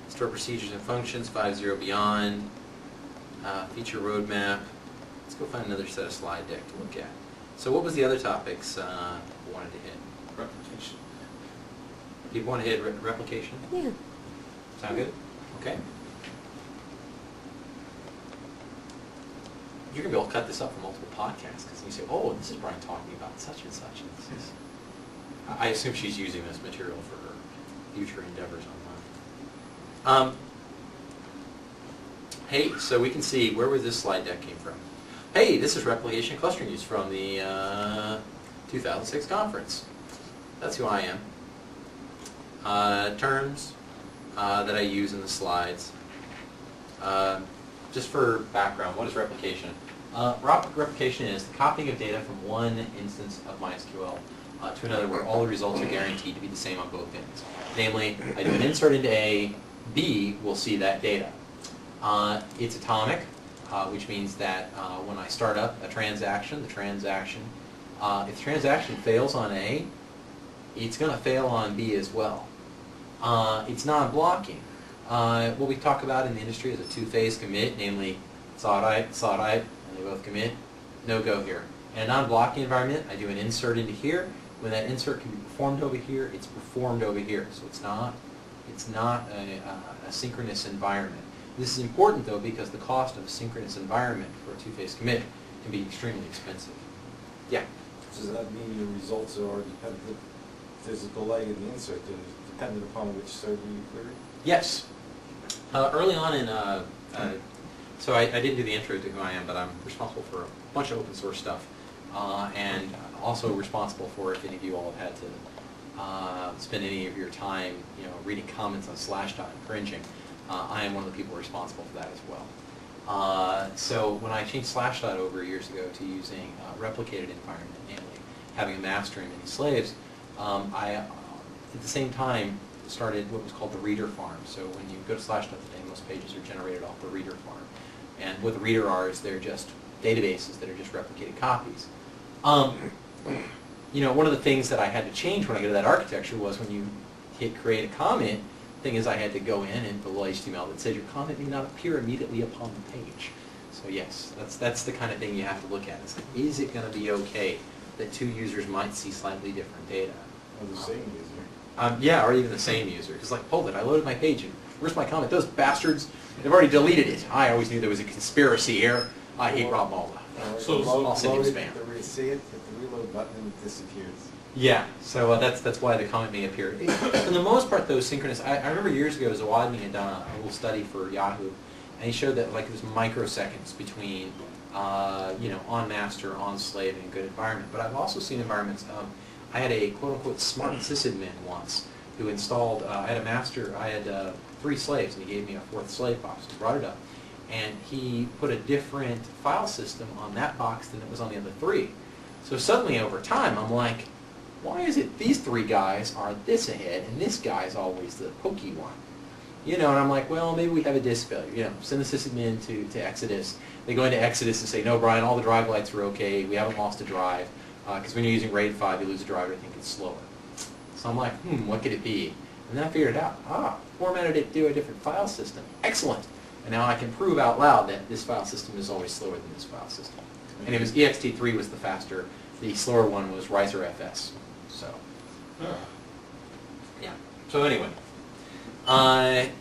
store procedures and functions, 5.0 beyond, feature roadmap. Let's go find another set of slide deck to look at. So what was the other topics we wanted to hit? Replication. People want to hit replication? Yeah. Sound good? Okay. You're going to be able to cut this up for multiple podcasts because you say, oh, this is Brian talking about such and such. And this is. I assume she's using this material for her future endeavors online. Hey, so we can see where this slide deck came from. Hey, this is replication clustering use from the 2006 conference. That's who I am. Terms that I use in the slides. Just for background, what is replication? Replication is the copying of data from one instance of MySQL to another where all the results are guaranteed to be the same on both ends. Namely, I do an insert into A, B will see that data. It's atomic, which means that when I start up a transaction, if the transaction fails on A, it's going to fail on B as well. It's non-blocking. What we talk about in the industry is a two-phase commit, namely Zawodny, and they both commit, no go here. In a non-blocking environment, I do an insert into here. When that insert can be performed over here, it's performed over here. So it's not a synchronous environment. This is important though because the cost of a synchronous environment for a two-phase commit can be extremely expensive. Yeah. Does that mean your results are dependent? There's a delay in the insert that is dependent upon which server you query? Yes. Early on in, so I didn't do the intro to who I am, but I'm responsible for a bunch of open source stuff, and also responsible for, if any of you all have had to spend any of your time, reading comments on Slashdot and cringing, I am one of the people responsible for that as well. So when I changed Slashdot over years ago to using a replicated environment, namely having a master and many slaves, I, at the same time, started what was called the reader farm. So when you go to Slashdot today, most pages are generated off the reader farm. And what the reader are is they're just databases that are just replicated copies. One of the things that I had to change when I got to that architecture was when you hit create a comment, the thing is I had to go in and put a little HTML that says your comment may not appear immediately upon the page. So yes, that's the kind of thing you have to look at. It's like, is it going to be okay that two users might see slightly different data? Or the same user? Yeah, or even the same user. Because like, hold it, I loaded my page and where's my comment? Those bastards, they've already deleted it. I always knew there was a conspiracy here. I hate Rob Malda. So I'll send him spam. See it, hit the reload button and it disappears. Yeah, so that's why the comment may appear. For the most part, though, synchronous. I remember years ago, Zawodny had done a little study for Yahoo, and he showed that like it was microseconds between, on master, on slave, in a good environment. But I've also seen environments. I had a quote-unquote smart sysadmin once who installed. I had a master. I had 3 slaves, and he gave me a 4th slave box. He brought it up, and he put a different file system on that box than it was on the other 3. So suddenly, over time, I'm like, why is it these 3 guys are this ahead and this guy's always the pokey one? And I'm like, well, maybe we have a disk failure. Send the sysadmin to Exodus. They go into Exodus and say, no, Brian, all the drive lights are okay. We haven't lost a drive. Because when you're using RAID 5, you lose a drive, I think it's slower. So I'm like, what could it be? And then I figured it out. Formatted it to a different file system. Excellent. And now I can prove out loud that this file system is always slower than this file system. And it was ext3 was the faster. The slower one was RiserFS. So, yeah. So anyway,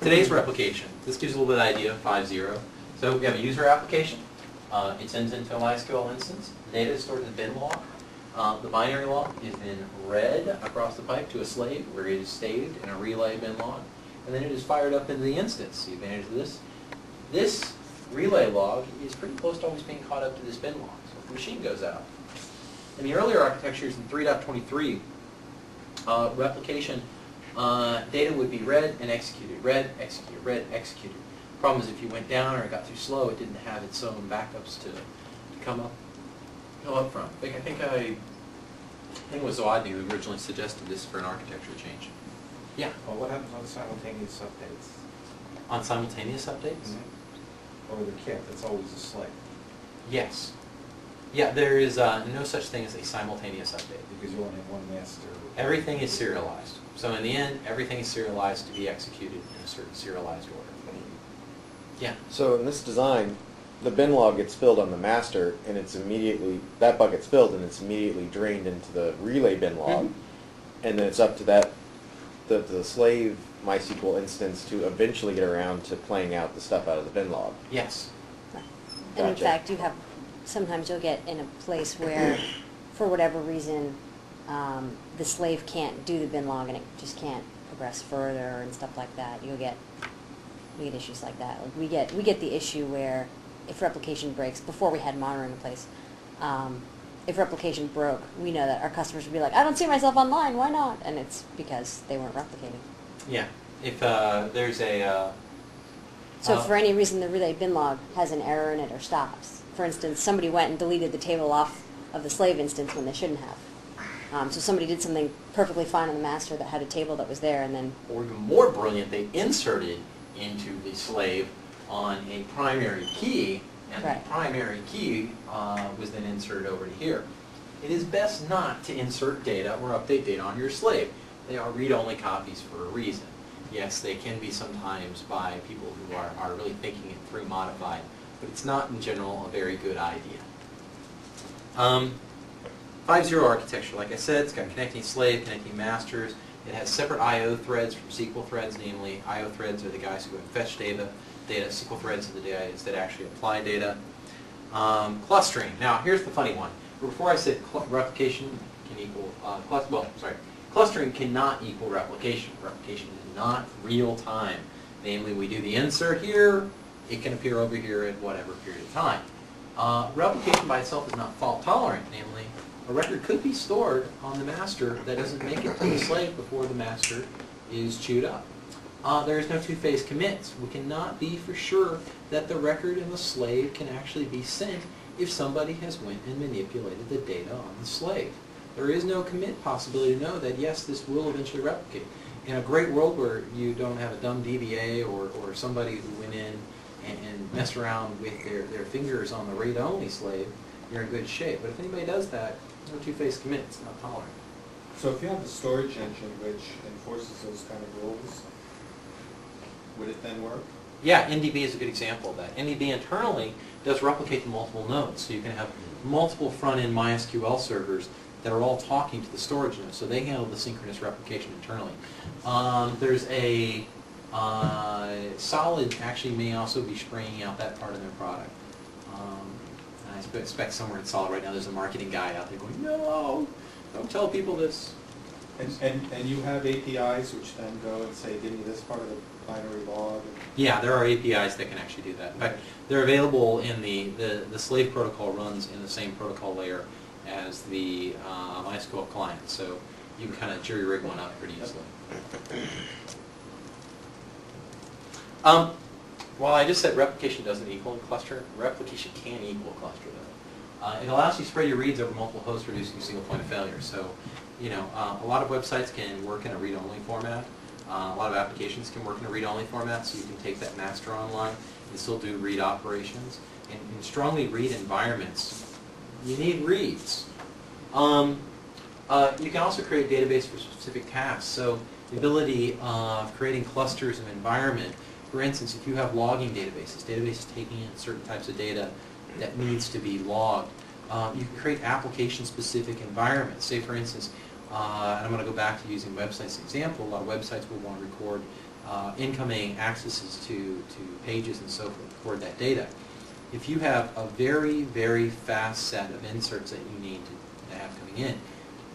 today's replication. This gives you a little bit of idea of 5.0. So we have a user application. It sends into a MySQL instance. The data is stored in the bin log. The binary log is then read across the pipe to a slave where it is saved in a relay bin log. And then it is fired up into the instance. The advantage of this relay log is pretty close to always being caught up to this bin log. So if the machine goes out. In the earlier architectures in 3.23, replication data would be read and executed, read, executed, read, executed. The problem is if you went down or it got too slow, it didn't have its own backups to come up from. I think it was Zawodny who originally suggested this for an architecture change. Yeah. Well, what happens on simultaneous updates? On simultaneous updates? Or the kit, that's always a slave. Yes. Yeah, there is no such thing as a simultaneous update. Because you only have one master. Everything is serialized. So in the end, everything is serialized to be executed in a certain serialized order. Yeah. So in this design, the bin log gets filled on the master, and it's immediately, that bucket's filled, and it's immediately drained into the relay bin log, and then it's up to the slave MySQL instance to eventually get around to playing out the stuff out of the bin log. Yes. And in Gotcha. fact, sometimes you'll get in a place where, for whatever reason, the slave can't do the bin log and it just can't progress further and stuff like that. We get issues like that. Like we get the issue where if replication breaks, before we had monitoring in place, if replication broke, we know that our customers would be like, I don't see myself online, why not? And it's because they weren't replicating. Yeah. If there's a... So if for any reason the relay bin log has an error in it or stops, for instance, somebody went and deleted the table off of the slave instance when they shouldn't have. So somebody did something perfectly fine on the master that had a table that was there, and then... Or even more brilliant, they inserted into the slave on a primary key, and Right. the primary key was then inserted over to here. it is best not to insert data or update data on your slave. They are read-only copies for a reason. Yes, they can be sometimes by people who are really thinking it through modified, but it's not in general a very good idea. 5.0 architecture, like I said, it's got connecting slave, connecting masters. It has separate I.O. threads from SQL threads, namely I.O. threads are the guys who go and fetch data. SQL threads are the guys that actually apply data. Clustering. Now, here's the funny one. Before I said replication can equal, clustering cannot equal replication. Replication is not real time. Namely, we do the insert here, it can appear over here at whatever period of time. Replication by itself is not fault tolerant. Namely, a record could be stored on the master that doesn't make it to the slave before the master is chewed up. There is no two-phase commits. We cannot be for sure that the record and the slave can actually be sent if somebody has went and manipulated the data on the slave. There is no commit possibility to know that, yes, this will eventually replicate. In a great world where you don't have a dumb DBA or somebody who went in and messed around with their fingers on the read-only slave, you're in good shape. But if anybody does that, no two-phase commit, it's not tolerant. So if you have a storage engine which enforces those kind of rules, would it then work? Yeah, NDB is a good example of that. NDB internally does replicate to multiple nodes. So you can have multiple front-end MySQL servers that are all talking to the storage node. So they handle the synchronous replication internally. There's a Solid actually may also be spraying out that part of their product. I expect somewhere in Solid right now there's a marketing guy out there going, no, don't tell people this. And you have APIs which then go and say, give me this part of the binary log? Yeah, there are APIs that can actually do that. In fact, they're available in the slave protocol runs in the same protocol layer as the MySQL client, so you can kind of jury-rig one up pretty easily. While I just said replication doesn't equal cluster, replication can equal cluster though. It allows you to spread your reads over multiple hosts, reducing single point of failure. So, you know, a lot of websites can work in a read-only format. A lot of applications can work in a read-only format, so you can take that master online and still do read operations. And in strongly read environments, you need reads. You can also create a database for specific tasks. So the ability of creating clusters of environment. For instance, if you have logging databases taking in certain types of data that needs to be logged, you can create application-specific environments. Say, for instance, and I'm going to go back to using websites as an example. A lot of websites will want to record incoming accesses to pages and so forth, record that data. If you have a very, very fast set of inserts that you need to have coming in,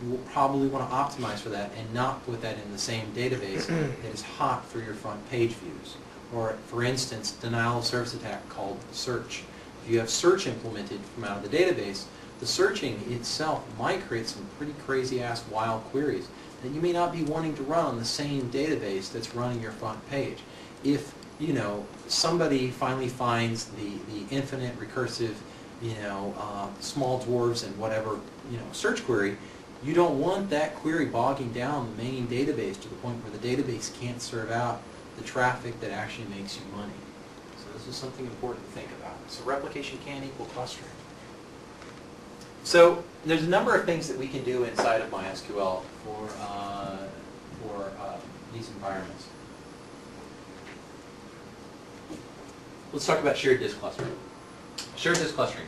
you will probably want to optimize for that and not put that in the same database that is hot for your front page views. Or, for instance, denial of service attack called search. If you have search implemented from out of the database, the searching itself might create some pretty crazy-ass wild queries that you may not be wanting to run on the same database that's running your front page. If, you know, somebody finally finds the infinite recursive, you know, small dwarves and whatever, you know, search query, you don't want that query bogging down the main database to the point where the database can't serve out the traffic that actually makes you money. So this is something important to think about. So replication can equal clustering. So there's a number of things that we can do inside of MySQL for these environments. Let's talk about shared disk clustering. Shared disk clustering.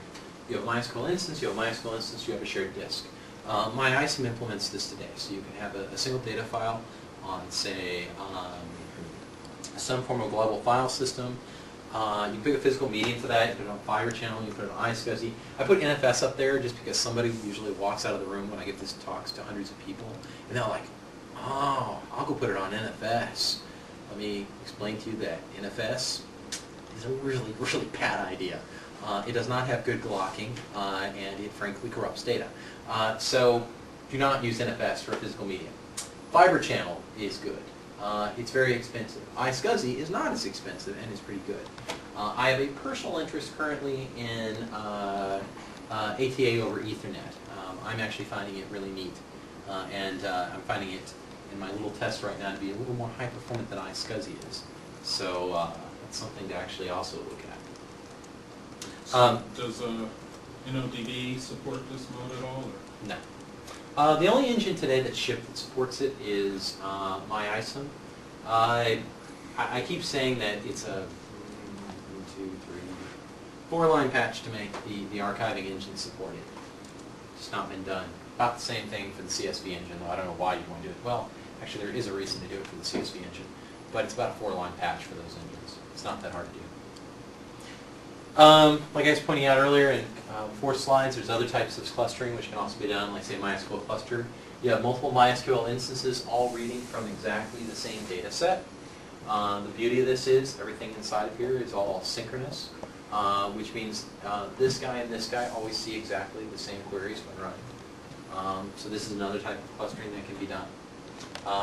You have a MySQL instance, you have a MySQL instance, you have a shared disk. MyISAM implements this today. So you can have a single data file on, say, some form of global file system. You can pick a physical medium for that. You put it on Fibre Channel. You put it on iSCSI. I put NFS up there just because somebody usually walks out of the room when I give these talks to hundreds of people, and they're like, "Oh, I'll go put it on NFS." Let me explain to you that NFS is a really, really bad idea. It does not have good glocking, and it frankly corrupts data. So do not use NFS for a physical medium. Fibre Channel is good. It's very expensive. iSCSI is not as expensive and is pretty good. I have a personal interest currently in ATA over Ethernet. I'm actually finding it really neat, and I'm finding it in my little test right now to be a little more high performant than iSCSI is. So that's something to actually also look at. Does InnoDB support this mode at all, or? No. The only engine today that's shipped that supports it is MySQL. I keep saying that it's a 4-line patch to make the archiving engine support it. It's not been done. About the same thing for the CSV engine, though I don't know why you'd want to do it. Well, actually there is a reason to do it for the CSV engine, but it's about a 4-line patch for those engines. It's not that hard to do. Like I was pointing out earlier in before slides, there's other types of clustering which can also be done, like say MySQL cluster. You have multiple MySQL instances all reading from exactly the same data set. The beauty of this is everything inside of here is all synchronous, which means this guy and this guy always see exactly the same queries when running. So this is another type of clustering that can be done.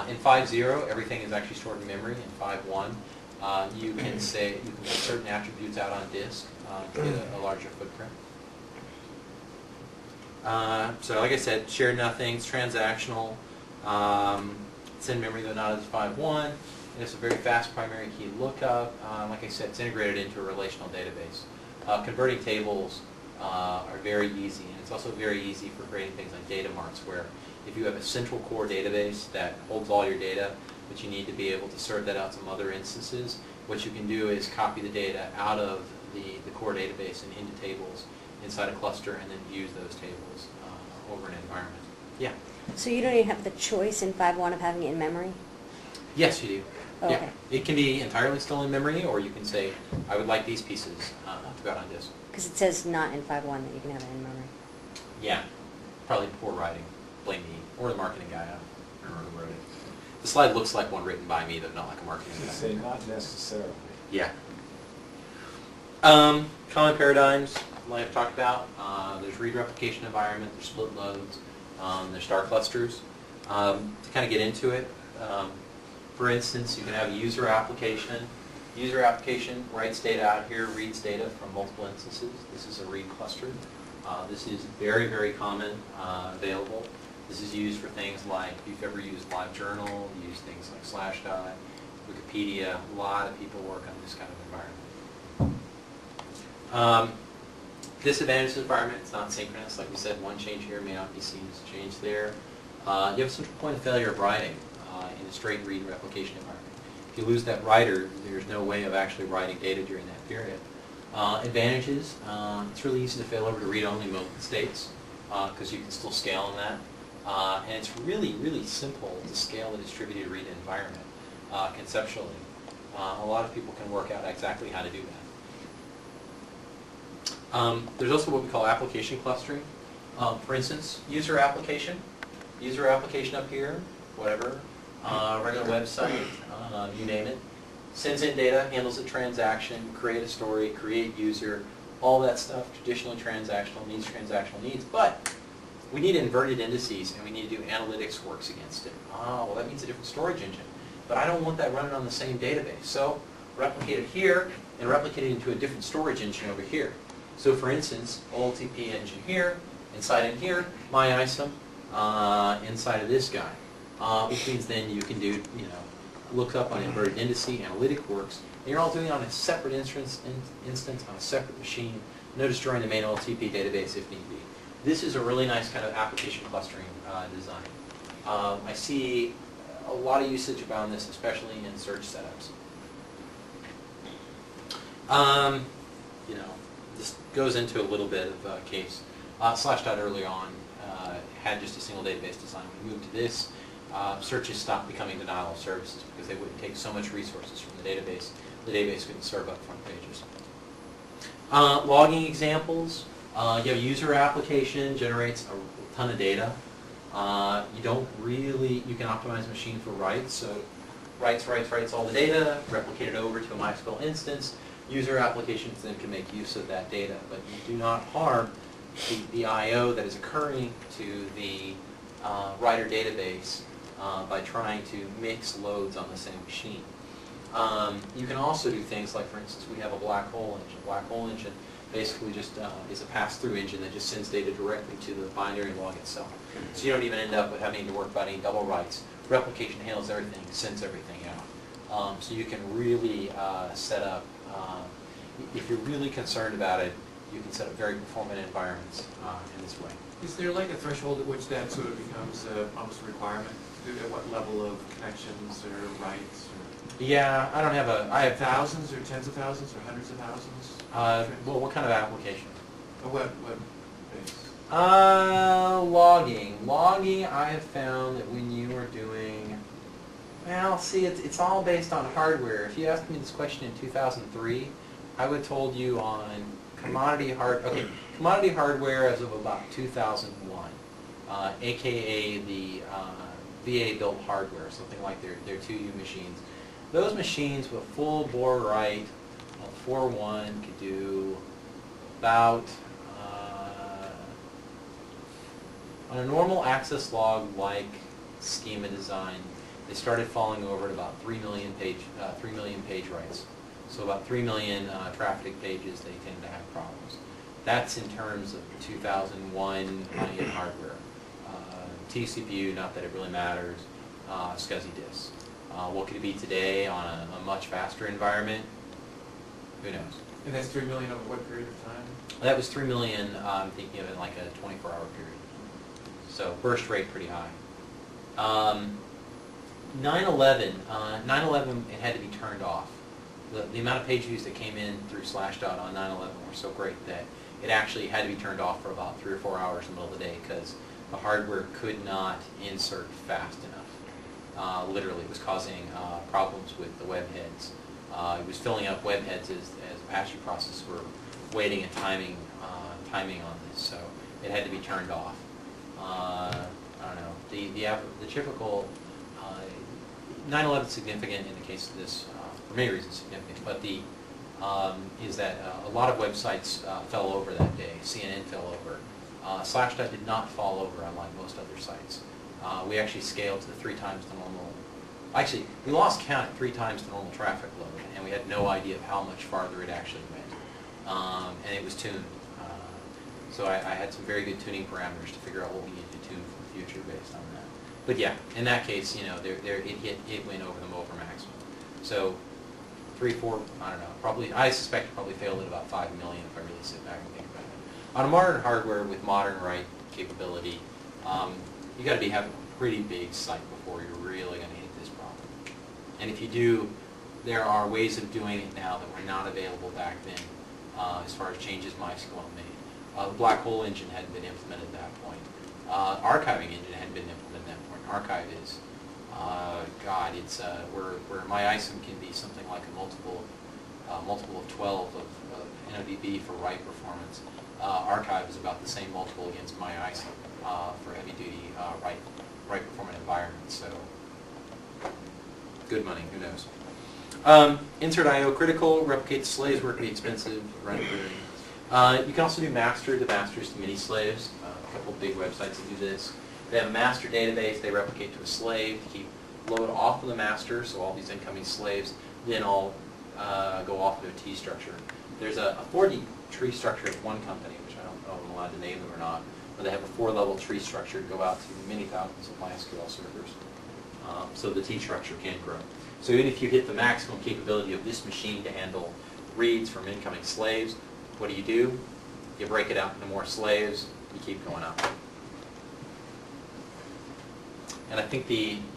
In 5.0, everything is actually stored in memory. In 5.1, you can put certain attributes out on disk to get a larger footprint. So like I said, shared nothings, transactional. It's in memory though not as 5.1. It's a very fast primary key lookup. Like I said, it's integrated into a relational database. Converting tables are very easy, and it's also very easy for creating things like data marts, where if you have a central core database that holds all your data, but you need to be able to serve that out to some other instances, what you can do is copy the data out of the core database and into tables inside a cluster, and then use those tables over an environment. Yeah? So you don't even have the choice in 5.1 of having it in memory? Yes, you do. Oh, Yeah. okay. It can be entirely still in memory, or you can say, I would like these pieces to go out on disk. Because it says not in 5.1 that you can have it in memory. Yeah, probably poor writing. Blame me, or the marketing guy. I don't remember who wrote it. The slide looks like one written by me, though not like a marketing You guy. say not necessarily. Yeah. Common paradigms, like I've talked about. There's read replication environment, there's split loads, there's star clusters. To kind of get into it, for instance, you can have a user application. User application writes data out here, reads data from multiple instances. This is a read cluster. This is very, very common, available. This is used for things like, if you've ever used LiveJournal, you use things like Slashdot, Wikipedia. A lot of people work on this kind of environment. Disadvantage of the environment, it's not synchronous. Like we said, one change here may not be seen as a change there. You have a central point of failure of writing in a straight read replication environment. If you lose that writer, there's no way of actually writing data during that period. Advantages, it's really easy to fail over to read-only mode states because you can still scale in that. And it's really, really simple to scale a distributed read environment conceptually. A lot of people can work out exactly how to do that. There's also what we call application clustering. For instance, user application up here, whatever, regular website, you name it, sends in data, handles a transaction, create a story, create user, all that stuff, traditionally transactional needs, but we need inverted indices and we need to do analytics works against it. Well that means a different storage engine, but I don't want that running on the same database, so replicate it here and replicate it into a different storage engine over here. So for instance, OLTP engine here, inside in here, MySQL, inside of this guy, which means then you can do, look up on inverted indice, analytic works, and you're all doing it on a separate instance on a separate machine, no destroying the main OLTP database if need be. This is a really nice kind of application clustering design. I see a lot of usage around this, especially in search setups. This goes into a little bit of case. Slashdot early on had just a single database design. We moved to this. Searches stopped becoming denial of services because they wouldn't take so much resources from the database. The database couldn't serve up front pages. Logging examples. You have a user application, generates a ton of data. You can optimize the machine for writes, so writes all the data, replicate it over to a MySQL instance. User applications then can make use of that data, but you do not harm the I/O that is occurring to the writer database by trying to mix loads on the same machine. You can also do things like, for instance, we have a black hole engine. Black hole engine basically just is a pass-through engine that just sends data directly to the binary log itself. So you don't even end up with having to work about any double writes. Replication handles everything, sends everything out. So you can really set up, if you're really concerned about it, you can set up very performant environments in this way. Is there like a threshold at which that sort of becomes almost a requirement? At what level of connections or writes? Or Yeah, I don't have a, I have thousands or tens of thousands or hundreds of thousands? well, what kind of application? A web base. Logging. Logging, I have found that when you are doing, well, see, it's all based on hardware. If you asked me this question in 2003, I would have told you on commodity hardware as of about 2001, aka the VA-built hardware, something like their 2U machines. Those machines with full bore write on 4.1 could do about, on a normal access log like schema design, they started falling over at about 3 million page writes. So about 3 million traffic pages, they tend to have problems. That's in terms of 2001 high-end hardware. TCPU, not that it really matters, SCSI disks. What could it be today on a much faster environment? Who knows? And that's 3 million over what period of time? That was 3 million, I'm thinking of it like a 24-hour period. So burst rate pretty high. 9/11, it had to be turned off. The amount of page views that came in through Slashdot on 9/11 were so great that it actually had to be turned off for about 3 or 4 hours in the middle of the day because the hardware could not insert fast enough. Literally, it was causing problems with the web heads. It was filling up web heads as Apache processes were waiting and timing on this, so it had to be turned off. I don't know. The typical 9/11 is significant in the case of this for many reasons significant, but is that a lot of websites fell over that day. CNN fell over. Slashdot did not fall over, unlike most other sites. We actually scaled to 3 times the normal. Actually, we lost count at 3 times the normal traffic load, and we had no idea of how much farther it actually went. And it was tuned. So I had some very good tuning parameters to figure out what we needed to tune for the future based on that. But yeah, in that case, it went over the over maximum. So 3, 4, I don't know. Probably, I suspect it probably failed at about 5 million if I really sit back and think about it. On a modern hardware with modern write capability, you got to having a pretty big site before you're really going to hit this problem. And if you do, there are ways of doing it now that were not available back then as far as changes MySQL made. The black hole engine hadn't been implemented at that point. Archiving engine hadn't been implemented at that point. Archive is, it's where MyISOM can be something like a multiple of 12 of NODB for write performance. Archive is about the same multiple against MyISOM for heavy-duty write performant environments. So good money, who knows? Insert IO critical, replicate to slaves, work can be expensive, run query. You can also do master to masters to mini slaves. A couple of big websites that do this. They have a master database, they replicate to a slave to keep load off of the master, so all these incoming slaves then all go off to a T structure. There's a 4D tree structure at one company, which I don't know if I'm allowed to name them or not, but they have a 4-level tree structure to go out to many thousands of MySQL servers. So the T structure can grow. So even if you hit the maximum capability of this machine to handle reads from incoming slaves, what do? You break it out into more slaves, you keep going up. And I think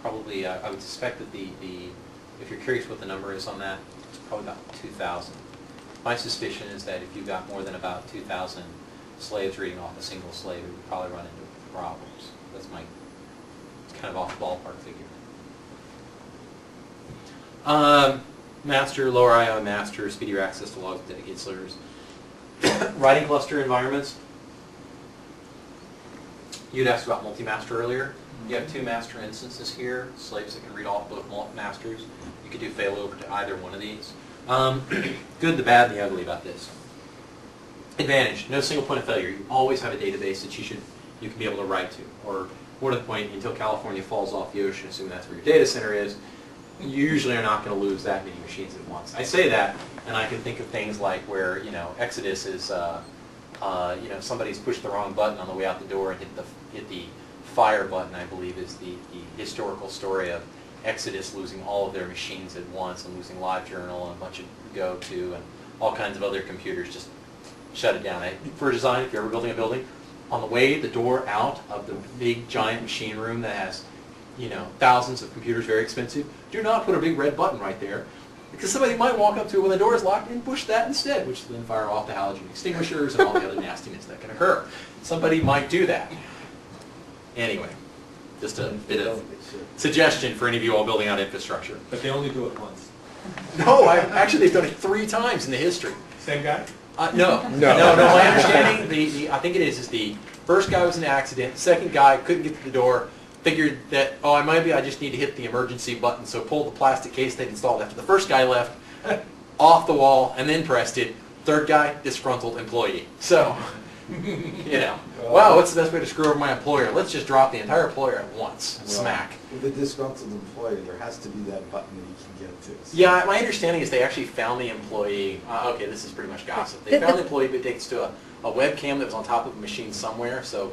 I would suspect that if you're curious what the number is on that, it's probably about 2,000. My suspicion is that if you've got more than about 2,000 slaves reading off a single slave, it would probably run into problems. That's it's kind of off the ballpark figure. Master, lower IO master, speedier access to logs, dedicated servers. Writing cluster environments. You'd asked about multi-master earlier. You have 2 master instances here, slaves that can read off both masters. You could do failover to either one of these. Good, the bad, and the ugly about this. Advantage, no single point of failure. You always have a database that you can be able to write to. Or more to the point, until California falls off the ocean, assuming that's where your data center is, you usually are not going to lose that many machines at once. I say that, and I can think of things like where, Exodus is, somebody's pushed the wrong button on the way out the door and hit the fire button, I believe, is the historical story of Exodus losing all of their machines at once and losing LiveJournal and a bunch of GoTo and all kinds of other computers just shut it down. For design, if you're ever building a building, on the way, the door out of the big giant machine room that has, thousands of computers, very expensive, do not put a big red button right there, because somebody might walk up to it when the door is locked and push that instead, which will then fire off the halogen extinguishers and all the other nastiness that can occur. Somebody might do that. Anyway, just a bit of suggestion for any of you all building out infrastructure. But they only do it once. No, actually they've done it 3 times in the history. Same guy? No. My understanding, I think it is the first guy was in an accident, second guy couldn't get to the door, figured that, I just need to hit the emergency button, so pulled the plastic case they'd installed after the first guy left, off the wall, and then pressed it. Third guy, disgruntled employee. So, wow, what's the best way to screw over my employer? Let's just drop the entire employer at once. Smack. With a disgruntled employee, there has to be that button that you can get to. So. Yeah, my understanding is they actually found the employee. Okay, this is pretty much gossip. They found the employee, but it takes to a webcam that was on top of a machine somewhere. So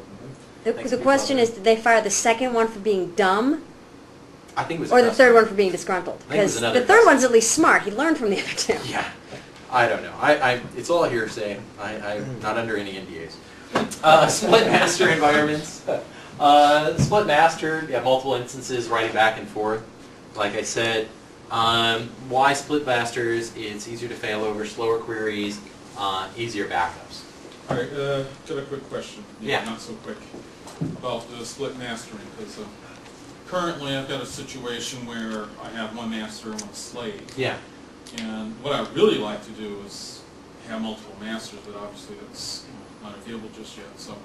The question is, did they fire the second one for being dumb, I think it was or the third one for being disgruntled? I think it was Because another the third customer. one's at least smart. He learned from the other two. Yeah, I don't know. It's all hearsay. I'm not under any NDAs. Split master environments. Split master, you have multiple instances writing back and forth. Like I said, why split masters? It's easier to fail over, slower queries, easier backups. All right, got a quick question. Yeah. Not so quick. About the split mastering, because currently I've got a situation where I have one master and one slave. Yeah. And what I really like to do is have multiple masters, but obviously that's not available just yet. So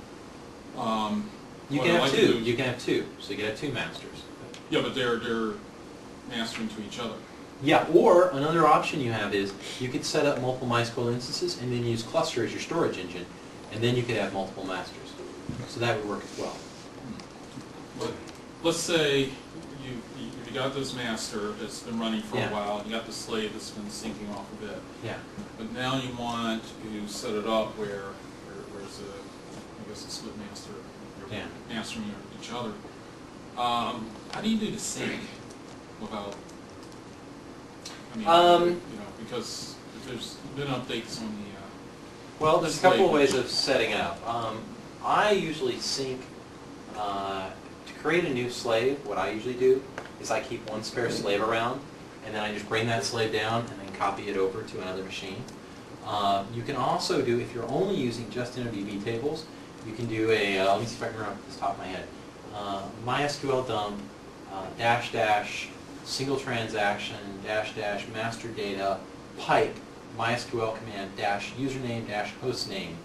You what can I have like to two. do- You can have two. So you can have 2 masters. Yeah, but they're mastering to each other. Yeah, or another option you have is you could set up multiple MySQL instances and then use cluster as your storage engine, and then you could have multiple masters. So that would work as well. But let's say you got this master that's been running for Yeah. a while, and you got the slave that's been sinking off a bit. Yeah. But now you want to set it up where's a split master, you're Yeah. mastering each other. How do you do the sync without? Because there's been updates on the. Well, there's a couple of ways of setting it up. I usually sync, to create a new slave, what I usually do is I keep one spare slave around, and then I just bring that slave down and then copy it over to another machine. You can also do, if you're only using just InnoDB tables, you can do a, let me see if I can remember off the top of my head, MySQL dump, -- single transaction, -- master data, pipe, MySQL command, --username, --hostname.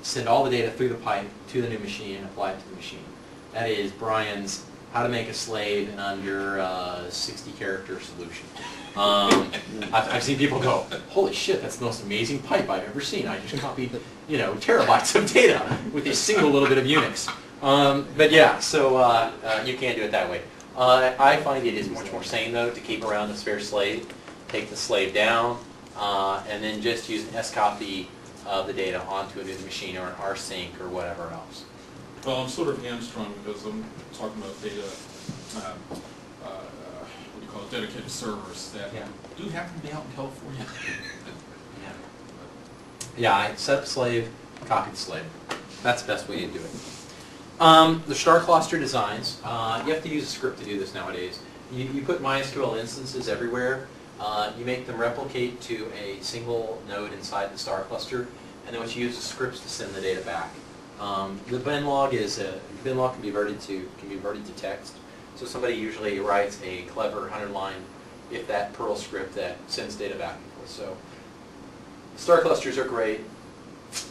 Send all the data through the pipe to the new machine and apply it to the machine. That is Brian's how to make a slave in under 60-character solution. I've seen people go, holy shit, that's the most amazing pipe I've ever seen. I just copied, terabytes of data with a single little bit of Unix. But yeah, so you can do it that way. I find it is much more sane, though, to keep around a spare slave, take the slave down, and then just use an scopy of the data onto a new machine or an rsync or whatever else. Well, I'm sort of hamstrung because I'm talking about data, what do you call it, dedicated servers that Yeah. do happen to be out in California. Yeah, I set up slave, copy the slave. That's the best way to do it. The star cluster designs, you have to use a script to do this nowadays. You put MySQL instances everywhere. You make them replicate to a single node inside the star cluster, and then what you use is scripts to send the data back. The bin log can be converted to text. So somebody usually writes a clever 100-line if that Perl script that sends data back and forth. So star clusters are great.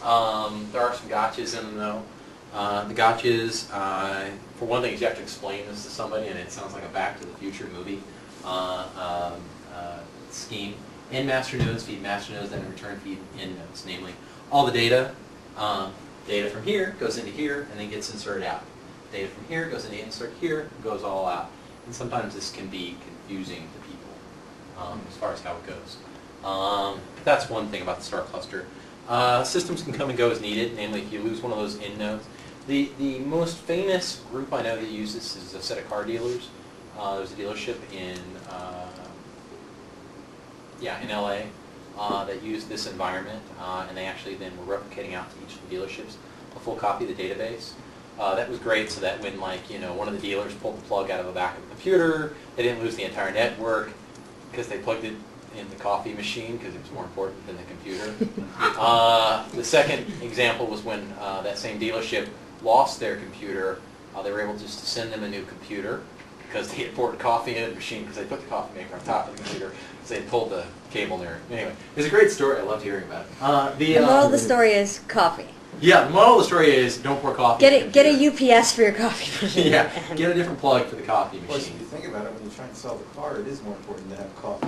There are some gotchas in them though. The gotchas, for one thing, is you have to explain this to somebody, and it sounds like a Back to the Future movie scheme. In master nodes feed master nodes, then in return feed in nodes, namely all the data. Data from here goes into here and then gets inserted out. Data from here goes into insert here, goes all out. And sometimes this can be confusing to people as far as how it goes. But that's one thing about the star cluster. Systems can come and go as needed, namely if you lose one of those in nodes. The most famous group I know that uses this is a set of car dealers. There's a dealership in LA that used this environment, and they actually then were replicating out to each of the dealerships a full copy of the database. That was great, so that when, like, you know, one of the dealers pulled the plug out of the back of the computer, they didn't lose the entire network because they plugged it in the coffee machine because it was more important than the computer. The second example was when that same dealership lost their computer. They were able just to send them a new computer because they had poured coffee in the machine because they put the coffee maker on top of the computer. So they pulled the cable there. Anyway, it's a great story. I loved hearing about it. The moral of the story is coffee. Yeah, the moral of the story is don't pour coffee in the Get computer. a UPS for your coffee machine. Yeah, get a different plug for the coffee Plus, if machine. you think about it, when you're trying to sell the car, it is more important to have coffee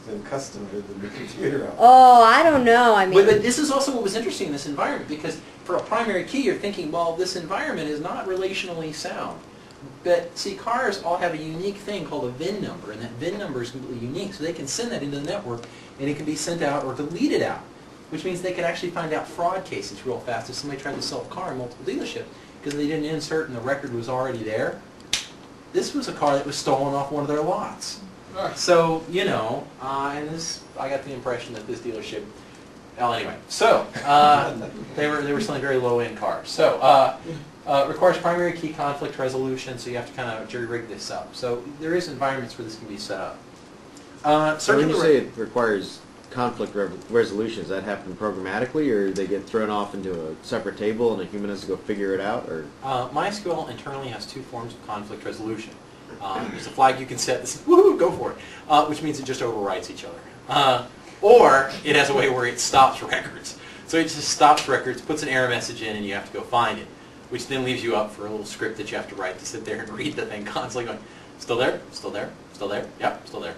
than customer than the computer out. Oh, I don't know. I mean, But this is also what was interesting in this environment, because for a primary key, you're thinking, well, this environment is not relationally sound. But see, cars all have a unique thing called a VIN number, and that VIN number is completely unique, so they can send that into the network, and it can be sent out or deleted out, which means they could actually find out fraud cases real fast if somebody tried to sell a car in multiple dealerships, because they didn't insert and the record was already there. This was a car that was stolen off one of their lots. So, you know, and this, I got the impression that this dealership, well, anyway, so, they were selling very low-end cars. So, requires primary key conflict resolution, so you have to kind of jury-rig this up. So, there is environments where this can be set up. So when you say it requires conflict resolution, does that happen programmatically, or they get thrown off into a separate table and a human has to go figure it out? Or MySQL internally has two forms of conflict resolution. There's a flag you can set that says, woohoo, go for it, which means it just overwrites each other. Or it has a way where it stops records. So it just stops records, puts an error message in, and you have to go find it, which then leaves you up for a little script that you have to write to sit there and read the thing constantly going, still there, still there, still there, yep, still there,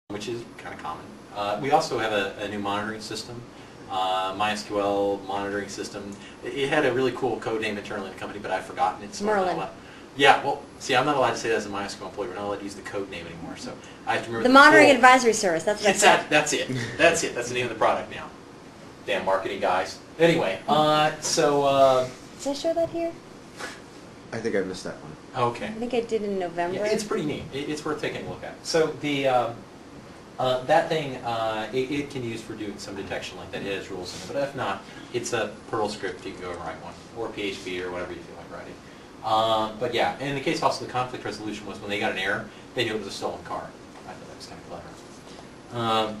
which is kind of common. We also have a new monitoring system, MySQL monitoring system. It had a really cool code name internally in the company, but I've forgotten it. So Merlin. Yeah, well, see, I'm not allowed to say that as a MySQL employee. We're not allowed to use the code name anymore, so I have to remember the monitoring full- advisory service. That's what I said. That's it. That's it. That's the name of the product now. Damn marketing guys. Anyway, Did I show that here? I think I missed that one. okay. I think I did in November. Yeah, it's pretty neat. It's worth taking a look at. So the that thing, it can be used for doing some detection like that. It has rules in it, but if not, it's a Perl script. You can go and write one, or PHP, or whatever you feel like writing. But yeah, and in the case also the conflict resolution was when they got an error, they knew it was a stolen car. I thought that was kind of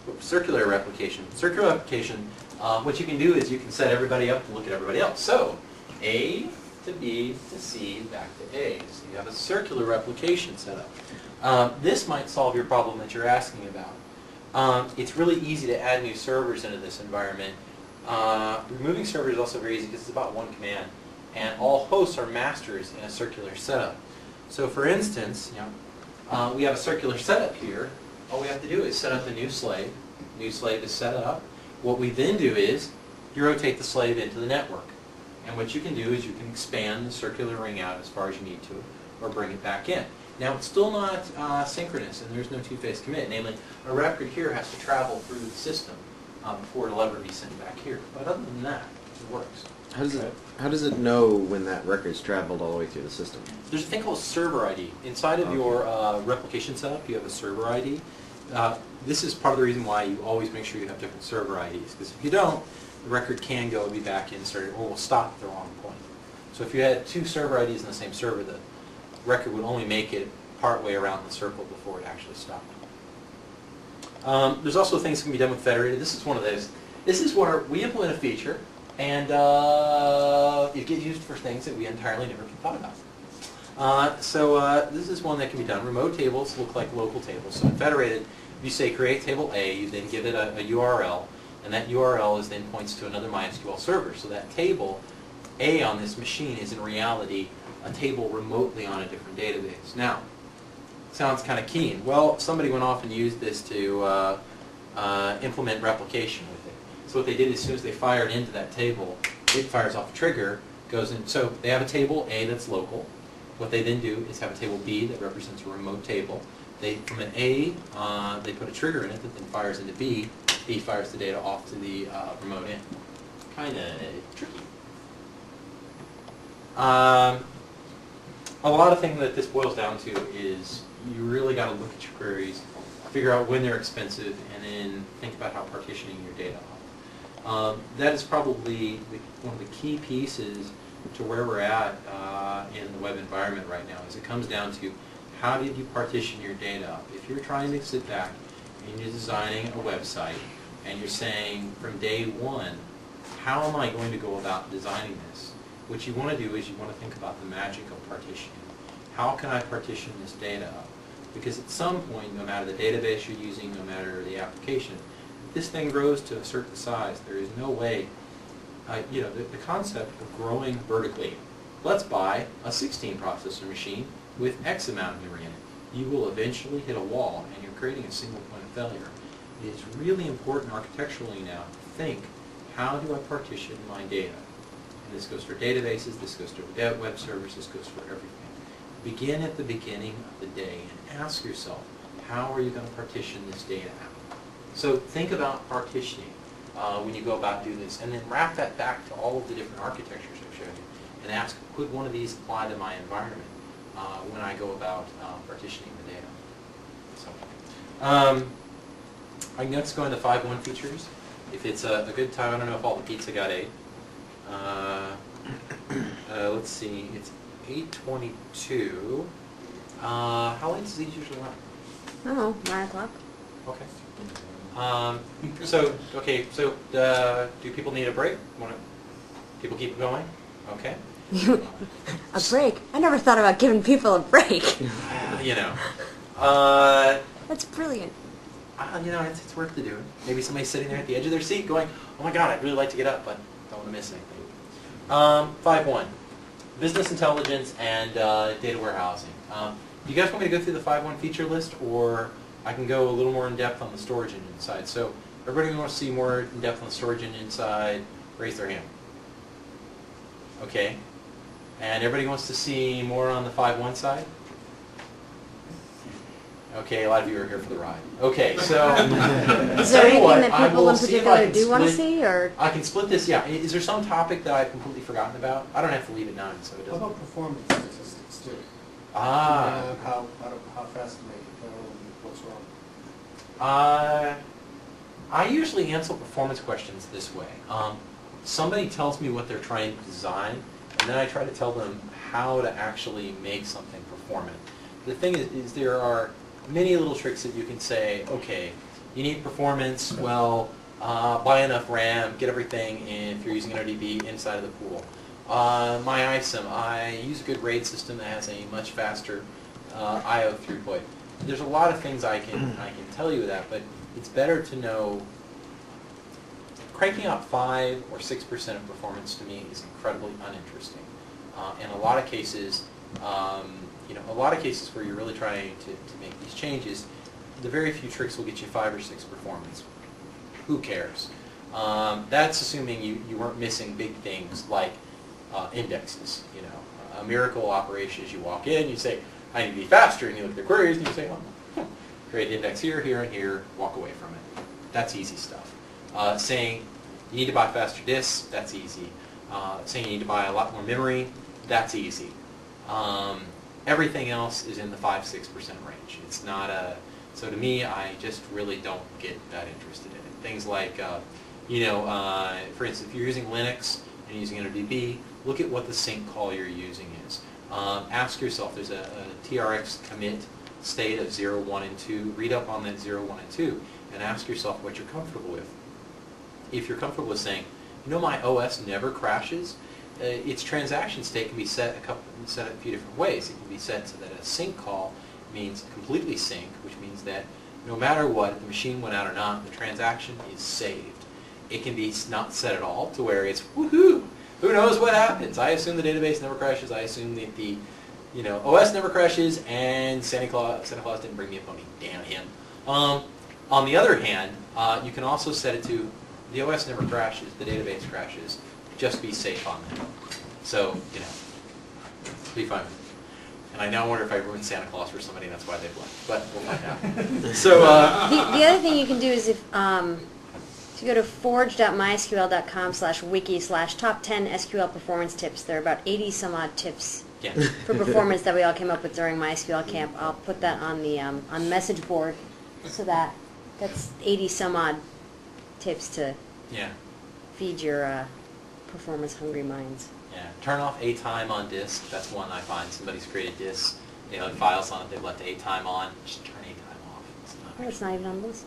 clever. Circular replication. Circular replication, what you can do is you can set everybody up to look at everybody else. So A to B to C back to A. So you have a circular replication set up. This might solve your problem that you're asking about. It's really easy to add new servers into this environment. Removing servers is also very easy because it's about one command. And all hosts are masters in a circular setup. So for instance, you know, we have a circular setup here. All we have to do is set up a new slave. New slave is set up. What we then do is you rotate the slave into the network. And what you can do is you can expand the circular ring out as far as you need to, or bring it back in. Now it's still not synchronous, and there's no two-phase commit. Namely, a record here has to travel through the system before it'll ever be sent back here. But other than that, it works. How does it know when that record's traveled all the way through the system? There's a thing called server ID. Inside of your replication setup, you have a server ID. This is part of the reason why you always make sure you have different server IDs, because if you don't, the record can go and be back inserted, or will stop at the wrong point. So if you had two server IDs in the same server, the record would only make it part way around the circle before it actually stopped. There's also things that can be done with federated. This is one of those. This is where we implement a feature, and it gets used for things that we entirely never thought about. This is one that can be done. Remote tables look like local tables. So in federated, if you say create table A, you then give it a URL, and that URL is then points to another MySQL server. So that table A on this machine is in reality a table remotely on a different database. Now, sounds kind of keen. Well, somebody went off and used this to implement replication with it. So what they did is, as soon as they fired into that table, it fires off a trigger, goes in. So they have a table A that's local. What they then do is have a table B that represents a remote table. From an A, they put a trigger in it that then fires into B. B fires the data off to the remote end. Kind of tricky. A lot of things that this boils down to is you really got to look at your queries figure out when they're expensive, and then think about how partitioning your data off. That is probably one of the key pieces to where we're at in the web environment right now, is it comes down to how did you partition your data up. If you're trying to sit back and you're designing a website and you're saying from day one, how am I going to go about designing this? What you want to do is you want to think about the magic of partitioning. How can I partition this data up? Because at some point, no matter the database you're using, no matter the application, if this thing grows to a certain size, there is no way, the concept of growing vertically. Let's buy a 16 processor machine with X amount of memory in it. You will eventually hit a wall and you're creating a single point of failure. It is really important architecturally now to think, how do I partition my data? And this goes for databases, this goes for web servers, this goes for everything. Begin at the beginning of the day and ask yourself, how are you going to partition this data out? So think about partitioning when you go about doing this, and then wrap that back to all of the different architectures I've shown you, and ask, could one of these apply to my environment when I go about partitioning the data? So, I can next go into 5.1 features. If it's a good time, I don't know if all the pizza got ate. Let's see, it's 8:22. How late does these usually run? Oh, 9 o'clock. Okay. So do people need a break? People keep going? Okay. A break? I never thought about giving people a break. You know. That's brilliant. It's worth to do. Maybe somebody's sitting there at the edge of their seat going, oh my God, I'd really like to get up, but don't want to miss anything. 5.1, business intelligence and data warehousing. Do you guys want me to go through the 5.1 feature list, or I can go a little more in depth on the storage engine side? So everybody who wants to see more in depth on the storage engine side, raise their hand. Okay. And everybody wants to see more on the 5.1 side? Okay, a lot of you are here for the ride. Okay, so Is there anything that people in particular do want to see, or? I can split this, yeah. Is there some topic that I've completely forgotten about? I don't have to leave at 9, so it How doesn't. about performance statistics too? Ah. How fast to make it go and what's wrong? I usually answer performance questions this way. Somebody tells me what they're trying to design, and then I try to tell them how to actually make something performant. The thing is there are many little tricks that you can say, okay, you need performance, well, buy enough RAM, get everything in, if you're using NoDB, inside of the pool. My ISIM, I use a good RAID system that has a much faster I/O throughput. There's a lot of things I can tell you that, but it's better to know. Cranking out 5 or 6% of performance to me is incredibly uninteresting. In a lot of cases, a lot of cases where you're really trying to make these changes, the very few tricks will get you 5 or 6 performance. Who cares? That's assuming you weren't missing big things like indexes. A miracle operation is you walk in, you say, I need to be faster, and you look at the queries and you say, oh, create an index here, here, and here, walk away from it. That's easy stuff. Saying you need to buy faster disks, that's easy. Saying you need to buy a lot more memory, that's easy. Everything else is in the 5-6% range. It's not so to me, I just really don't get that interested in it. Things like, for instance, if you're using Linux and using NoDB, look at what the sync call you're using is. Ask yourself, there's a TRX commit state of 0, 1, and 2. Read up on that 0, 1, and 2, and ask yourself what you're comfortable with. If you're comfortable with saying, my OS never crashes, its transaction state can be set a few different ways. It can be set so that a sync call means completely sync, which means that no matter what, if the machine went out or not, the transaction is saved. It can be not set at all to where it's woohoo, who knows what happens. I assume the database never crashes. I assume that the OS never crashes, and Santa Claus didn't bring me a pony. Damn him. On the other hand, you can also set it to the OS never crashes, the database crashes. Just be safe on that. So, be fine. And I now wonder if I ruined Santa Claus for somebody, and that's why they've left. But we'll find out. So, the other thing you can do is if you go to forge.mysql.com/wiki/top 10 SQL performance tips. There are about 80 some odd tips for performance that we all came up with during MySQL camp. I'll put that on the message board So that's 80 some odd tips to Yeah. feed your performance hungry minds. Yeah. Turn off A time on disk. That's one I find. Somebody's created disks, files on it. They've left A time on. Just turn A time off. Oh, it's not even on the list.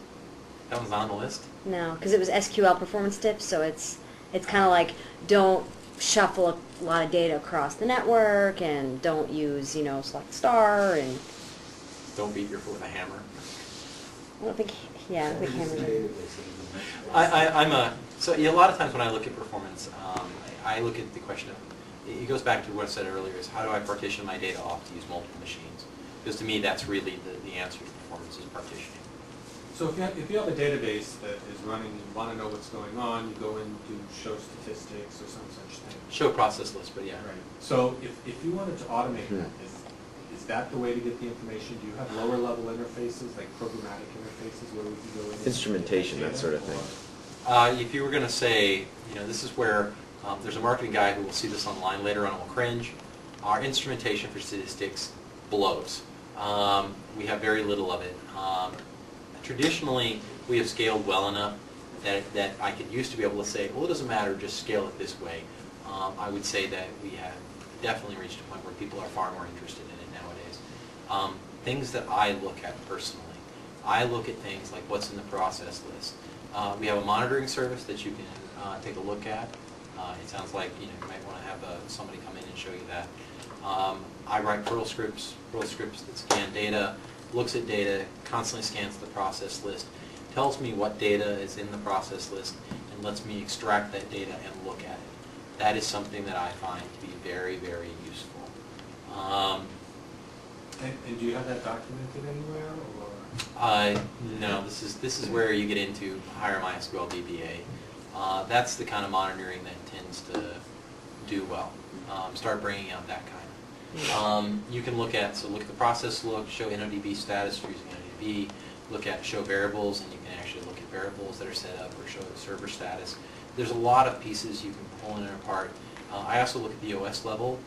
That one's not on the list. No, because it was SQL performance tips, so it's kind of like don't shuffle a lot of data across the network, and don't use select star, and Don't beat your foot with a hammer. I don't think hammer. So a lot of times when I look at performance, I look at the question of, it goes back to what I said earlier, is how do I partition my data off to use multiple machines? Because to me, that's really the answer to performance, is partitioning. So if you have a database that is running, you want to know what's going on, you go in and do show statistics or some such thing. Show process list, but yeah. Right. So if you wanted to automate that, is that the way to get the information? Do you have lower level interfaces, like programmatic interfaces, where we can go in and Instrumentation, get that sort of data, thing. If you were going to say, this is where there's a marketing guy who will see this online later on and will cringe. Our instrumentation for statistics blows. We have very little of it. Traditionally, we have scaled well enough that I could used to be able to say, well, it doesn't matter, just scale it this way. I would say that we have definitely reached a point where people are far more interested in it nowadays. Things that I look at personally, I look at things like what's in the process list. We have a monitoring service that you can take a look at. It sounds like you might want to have somebody come in and show you that. I write Perl scripts that scan data, looks at data, constantly scans the process list, tells me what data is in the process list, and lets me extract that data and look at it. That is something that I find to be very, very useful. And do you have that documented anywhere, or? No, this is where you get into hire MySQL DBA. That's the kind of monitoring that tends to do well. Start bringing out that kind. You can look at the process show NODB status for using NODB, look at show variables, and you can actually look at variables that are set up, or show the server status. There's a lot of pieces you can pull in and apart. I also look at the OS level.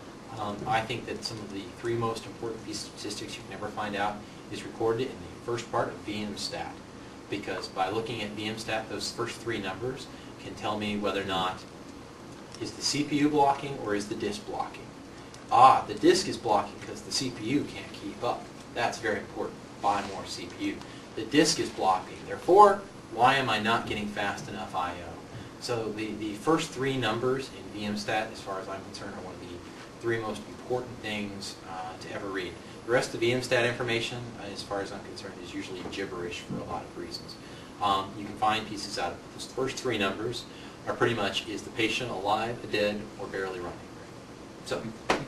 I think that some of the three most important pieces of statistics you can ever find out is recorded in the first part of VMstat. Because by looking at VMstat, those first three numbers can tell me whether or not is the CPU blocking or is the disk blocking. The disk is blocking because the CPU can't keep up. That's very important. Buy more CPU. The disk is blocking. Therefore, why am I not getting fast enough I/O? So the first three numbers in VMstat, as far as I'm concerned, are one of the three most important things to ever read. The rest of the VMstat information, as far as I'm concerned, is usually gibberish for a lot of reasons. You can find pieces out of it. Those first three numbers are pretty much, is the patient alive, dead, or barely running? So,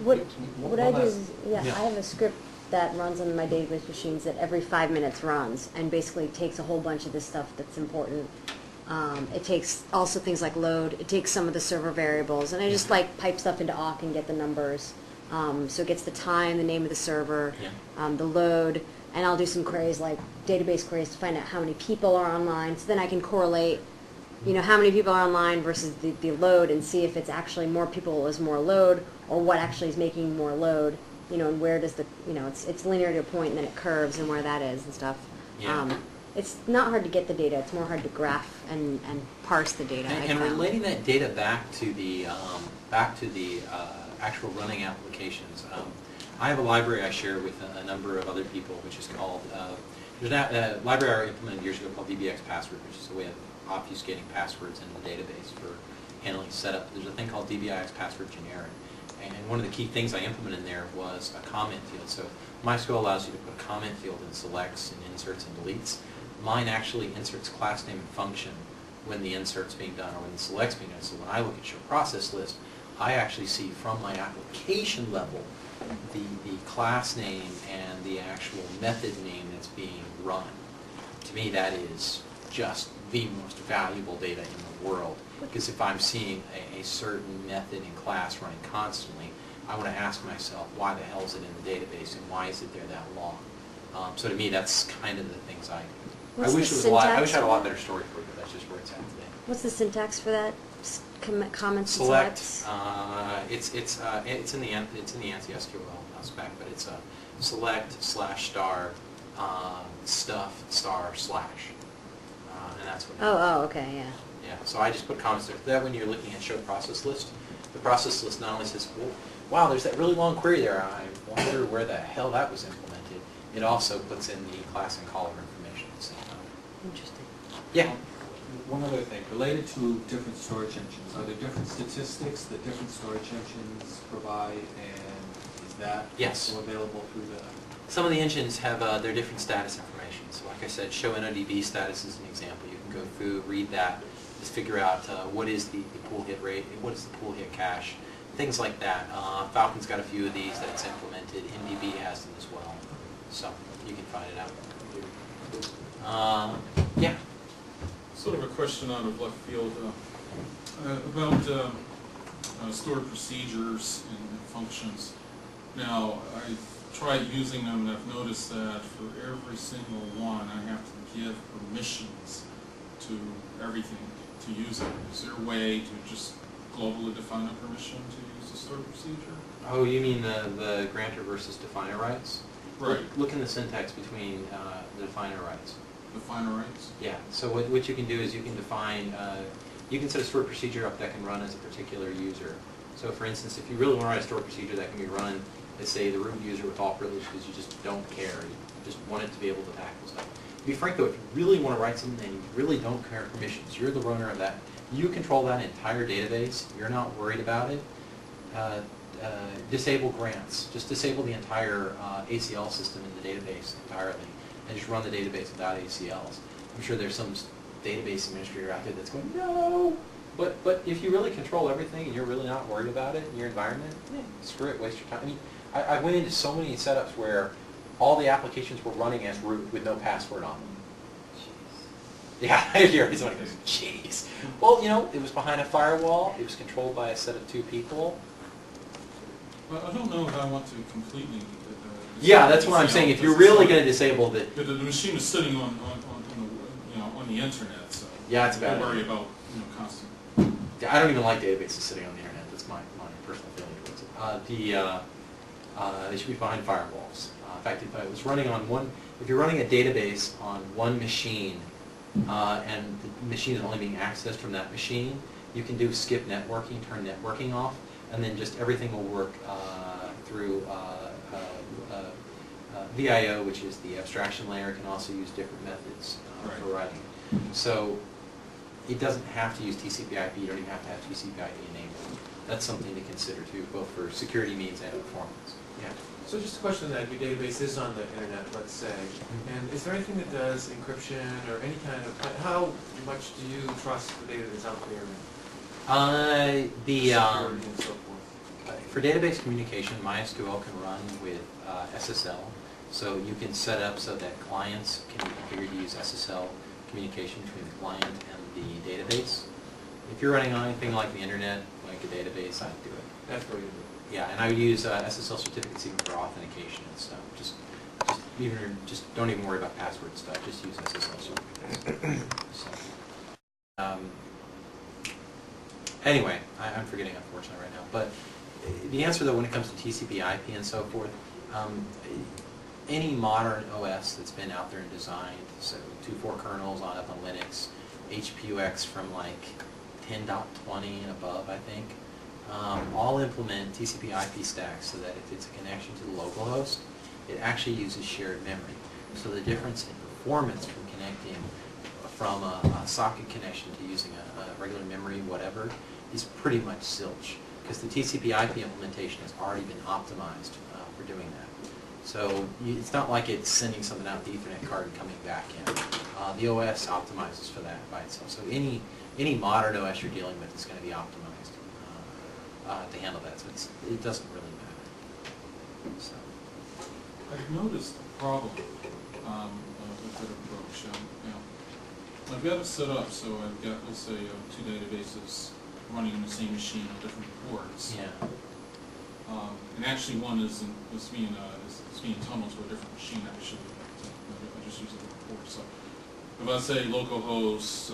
What I do is, Yeah. I have a script that runs on my database machines that every 5 minutes runs, and basically takes a whole bunch of this stuff that's important. It takes also things like load. It takes some of the server variables, and I just pipe stuff into awk and get the numbers. So it gets the time, the name of the server, the load, and I'll do some queries like database queries to find out how many people are online. So then I can correlate, how many people are online versus the load, and see if it's actually more people is more load, or what actually is making more load. And where does it's linear to a point, and then it curves, and where that is and stuff. Yeah. It's not hard to get the data. It's more hard to graph and parse the data. And relating that data back to the actual running applications. I have a library I share with a number of other people, which is called, there's a library I implemented years ago called DBX Password, which is a way of obfuscating passwords in the database for handling setup. There's a thing called DBX Password Generic. And one of the key things I implemented there was a comment field. So MySQL allows you to put a comment field in selects and inserts and deletes. Mine actually inserts class name and function when the insert's being done or when the select's being done. So when I look at show process list, I actually see from my application level the class name and the actual method name that's being run. To me, that is just the most valuable data in the world. Because if I'm seeing a certain method and class running constantly, I want to ask myself, why the hell is it in the database and why is it there that long? So to me, that's kind of the things I do. I wish I had a lot better story for it, but that's just where it's at today. What's the syntax for that? Comments Select. and selects? It's in the ANSI SQL spec, but it's select /* stuff star slash, and that's what. Oh, okay, yeah. Yeah, so I just put comments there. That when you're looking at show process list, the process list not only says, well, wow, there's that really long query there. I wonder where the hell that was implemented. It also puts in the class and caller information at the same time. Interesting. Yeah. One other thing, related to different storage engines, are there different statistics that different storage engines provide, and is that Yes. also available through the? Some of the engines have their different status information. So like I said, show NODB status is an example. You can go through, read that, just figure out what is the pool hit rate, what is the pool hit cache, things like that. Falcon's got a few of these that's implemented. NDB has them as well. So you can find it out. Yeah. Sort of a question out of left field about stored procedures and functions. Now, I've tried using them and I've noticed that for every single one I have to give permissions to everything to use it. Is there a way to just globally define a permission to use a stored procedure? Oh, you mean the grantor versus definer rights? Right. Look in the syntax between the definer rights. Definer rights? Yeah, so what you can do is you can define, you can set a stored procedure up that can run as a particular user. So for instance, if you really want to write a stored procedure that can be run, let's say the root user with all privilege because you just don't care, you just want it to be able to tackle stuff. To be frank though, if you really want to write something and you really don't care permissions, you're the runner of that, you control that entire database, you're not worried about it, disable grants. Just disable the entire ACL system in the database entirely and just run the database without ACLs. I'm sure there's some database administrator out there that's going, no! But if you really control everything and you're really not worried about it in your environment, screw it, waste your time. I mean, I went into so many setups where all the applications were running as root with no password on them. Yeah, I hear somebody goes, jeez. Well, you know, it was behind a firewall, it was controlled by a set of 2 people. Well, I don't know if I want to completely. Yeah, that's what I'm saying. If you're really going to disable the, The machine is sitting on the internet, so yeah, it's a bad don't worry idea. about constant. I don't even like databases sitting on the internet. That's my personal feeling towards it. They should be behind firewalls. In fact, if I was running on if you're running a database on one machine and the machine is only being accessed from that machine, you can do skip networking, turn networking off, and then just everything will work through VIO, which is the abstraction layer, can also use different methods for writing it. So it doesn't have to use TCP/IP. You don't even have to have TCP/IP enabled. That's something to consider too, both for security needs and performance. Yeah. So just a question that your database is on the internet, let's say, and is there anything that does encryption or any kind of, how much do you trust the data that's out there? Security and so forth. For database communication, MySQL can run with SSL. So you can set up so that clients can be configured to use SSL communication between the client and the database. If you're running on anything like the internet, like a database, I'd do it. That's where you do Yeah, and I would use SSL certificates even for authentication and stuff. Just don't even worry about password stuff. Just use SSL certificates. So, anyway, I'm forgetting unfortunately right now. But the answer though, when it comes to TCP/IP and so forth, any modern OS that's been out there and designed, so 2.4 kernels up on Linux, HPUX from like 10.20 and above, I think, all implement TCP/IP stacks so that if it's a connection to the local host, it actually uses shared memory. So the difference in performance from connecting from a socket connection to using a regular memory, whatever, is pretty much zilch, because the TCP/IP implementation has already been optimized for doing that. So it's not like it's sending something out the Ethernet card and coming back in. The OS optimizes for that by itself. So any modern OS you're dealing with is going to be optimized to handle that. So it doesn't really matter. So. I've noticed a problem with that approach. I've got it set up so I've got, let's say, 2 databases running on the same machine on different ports. Yeah. And actually, one is being tunneled to a different machine. Actually, I just use a different port. So, if I say localhost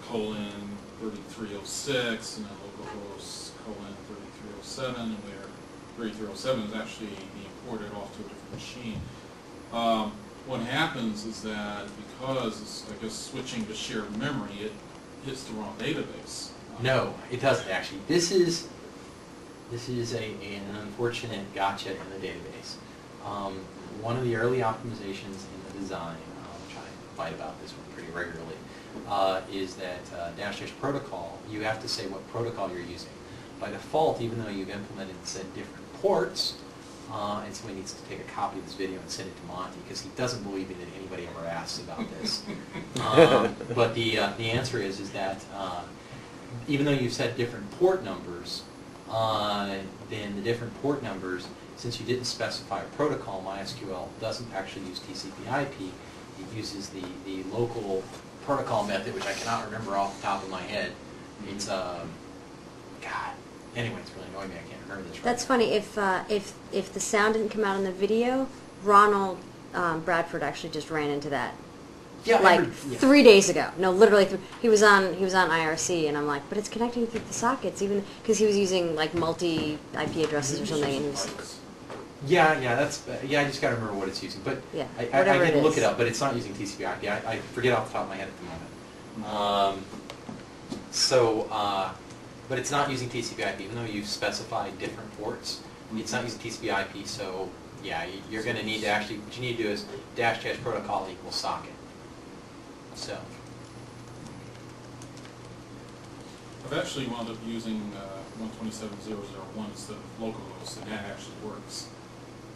colon 3306 and then localhost colon 3307, and where 3307 is actually being ported off to a different machine. what happens is that because it's, I guess, switching to shared memory, it hits the wrong database. No, it doesn't actually. This is an unfortunate gotcha in the database. One of the early optimizations in the design, which I fight about this one pretty regularly, is that dash protocol, you have to say what protocol you're using. By default, even though you've implemented said different ports, and somebody needs to take a copy of this video and send it to Monty because he doesn't believe me that anybody ever asks about this. But the answer is that even though you've set different port numbers, then the different port numbers, since you didn't specify a protocol, MySQL doesn't actually use TCP/IP. It uses the local protocol method, which I cannot remember off the top of my head. It's God. Anyway, it's really annoying me. I can't remember this right That's now. funny. If the sound didn't come out in the video, Ronald Bradford actually just ran into that. Yeah, Like yeah. 3 days ago. No, literally, he was on IRC, and I'm like, but it's connecting through the sockets, even because he was using like multi IP addresses or something, and he was. Yeah, that's I just got to remember what it's using. But Yeah, I whatever did it look is. it up, but it's not using TCP/IP. I forget off the top of my head at the moment. But it's not using TCP/IP, even though you've specified different ports. It's not using TCP/IP, so yeah, you're going to need to actually, what you need to do is dash protocol equals socket. So. I've actually wound up using 127.0.0.1 instead of localhost, and that actually works.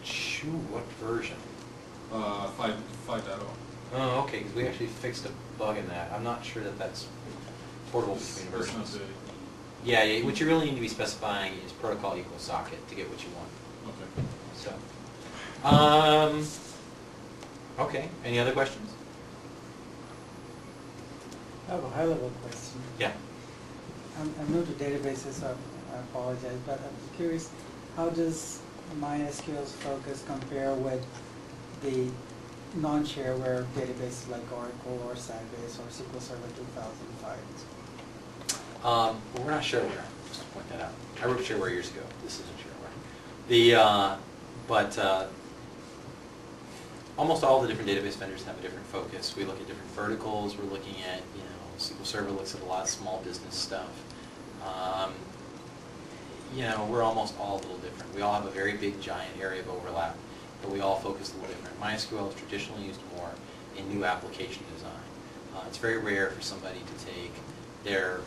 Shoo, what version? 5.0. Oh, okay, because we actually fixed a bug in that. I'm not sure that that's portable between It's not versions. the, Yeah, what you really need to be specifying is protocol equals socket to get what you want. okay. So, okay, any other questions? I have a high-level question. Yeah. I'm new to databases, so I apologize, but I'm curious, how does MySQL's focus compare with the non-shareware databases like Oracle or Sybase or SQL Server 2005? Well, we're not shareware, just to point that out. I wrote shareware years ago. This isn't shareware. But almost all the different database vendors have a different focus. We look at different verticals. We're looking at, SQL Server looks at a lot of small business stuff. We're almost all a little different. We all have a very big, giant area of overlap, but we all focus a little different. MySQL is traditionally used more in new application design. It's very rare for somebody to take their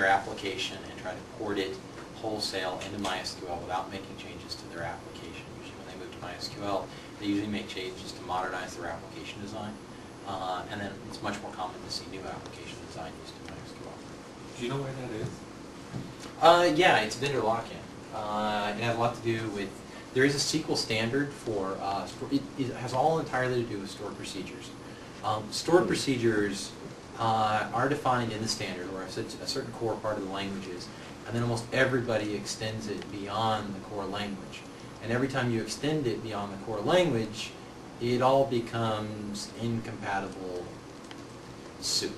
application and try to port it wholesale into MySQL without making changes to their application. Usually when they move to MySQL, they usually make changes to modernize their application design. And then it's much more common to see new application design used in MySQL. Do you know where that is? Yeah, it's vendor lock-in. It has a lot to do with, there is a SQL standard for, it has all entirely to do with stored procedures. Stored procedures are defined in the standard, or a certain core part of the language is, and then almost everybody extends it beyond the core language. And every time you extend it beyond the core language, it all becomes incompatible soup.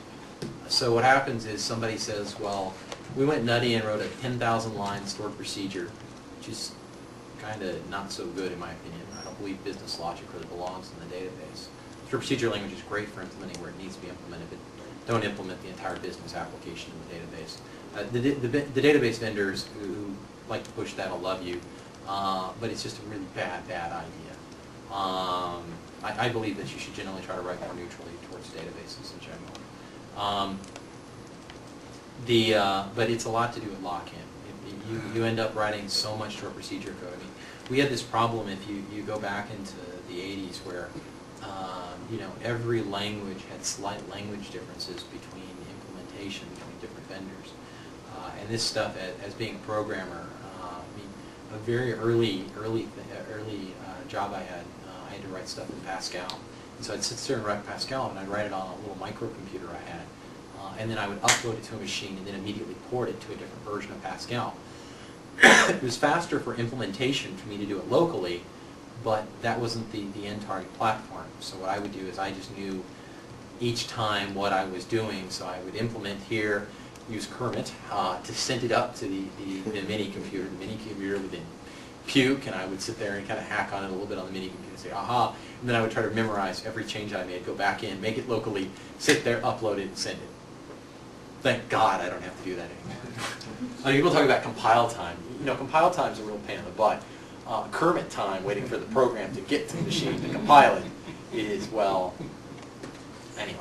So what happens is somebody says, well, we went nutty and wrote a 10,000-line stored procedure, which is kind of not so good in my opinion. I don't believe business logic really belongs in the database. Stored procedure language is great for implementing where it needs to be implemented, but don't implement the entire business application in the database. The database vendors who like to push that will love you, but it's just a really bad idea. I believe that you should generally try to write more neutrally towards databases in general. But it's a lot to do with lock-in. You end up writing so much stored procedure code. I mean, we had this problem if you go back into the 80s where every language had slight language differences between implementation between different vendors. And this stuff, as being a programmer, a very early job I had to write stuff in Pascal. And so I'd sit there and write Pascal, and I'd write it on a little microcomputer I had. And then I would upload it to a machine and then immediately port it to a different version of Pascal. It was faster for implementation for me to do it locally, but that wasn't the end target platform. So what I would do is I just knew each time what I was doing, so I would implement here, use Kermit to send it up to the mini computer. The mini computer would then puke, and I would sit there and kind of hack on it a little bit on the mini computer and say, aha, and then I would try to memorize every change I made, go back in, make it locally, sit there, upload it, and send it. Thank God I don't have to do that anymore. I mean, people talk about compile time. You know, compile time is a real pain in the butt. Kermit time, waiting for the program to get to the machine to compile it, is, well, anyway.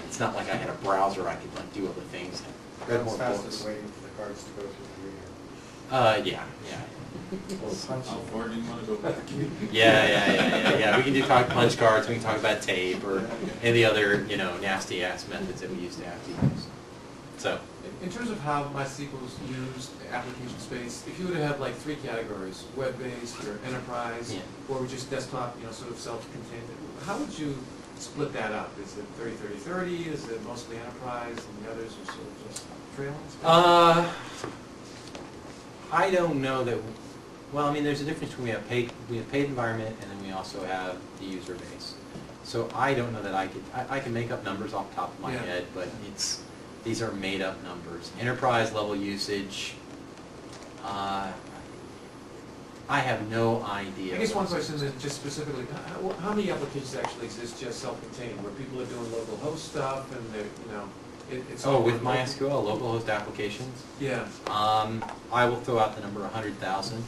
It's not like I had a browser I could like do other things. Read more That's faster books. than waiting for the cards to go through the reader. Yeah. How far do you want to go back? Yeah. We can do talk punch cards. We can talk about tape or any other, nasty ass methods that we used to have to use. So. In terms of how MySQL is used, application space, if you were to have like 3 categories, web-based or enterprise, or just desktop, sort of self-contained, how would you split that up? Is it 30-30-30? Is it mostly enterprise and the others are sort of just trailing? I don't know that. Well, I mean, there's a difference between we have paid environment, and then we also have the user base. So I don't know that I can make up numbers off the top of my head, but these are made up numbers. Enterprise level usage. I have no idea. I guess one question is just specifically, how many applications actually exist just self-contained, where people are doing local host stuff and they're, it's all with local? MySQL, local host applications? Yeah. I will throw out the number 100,000,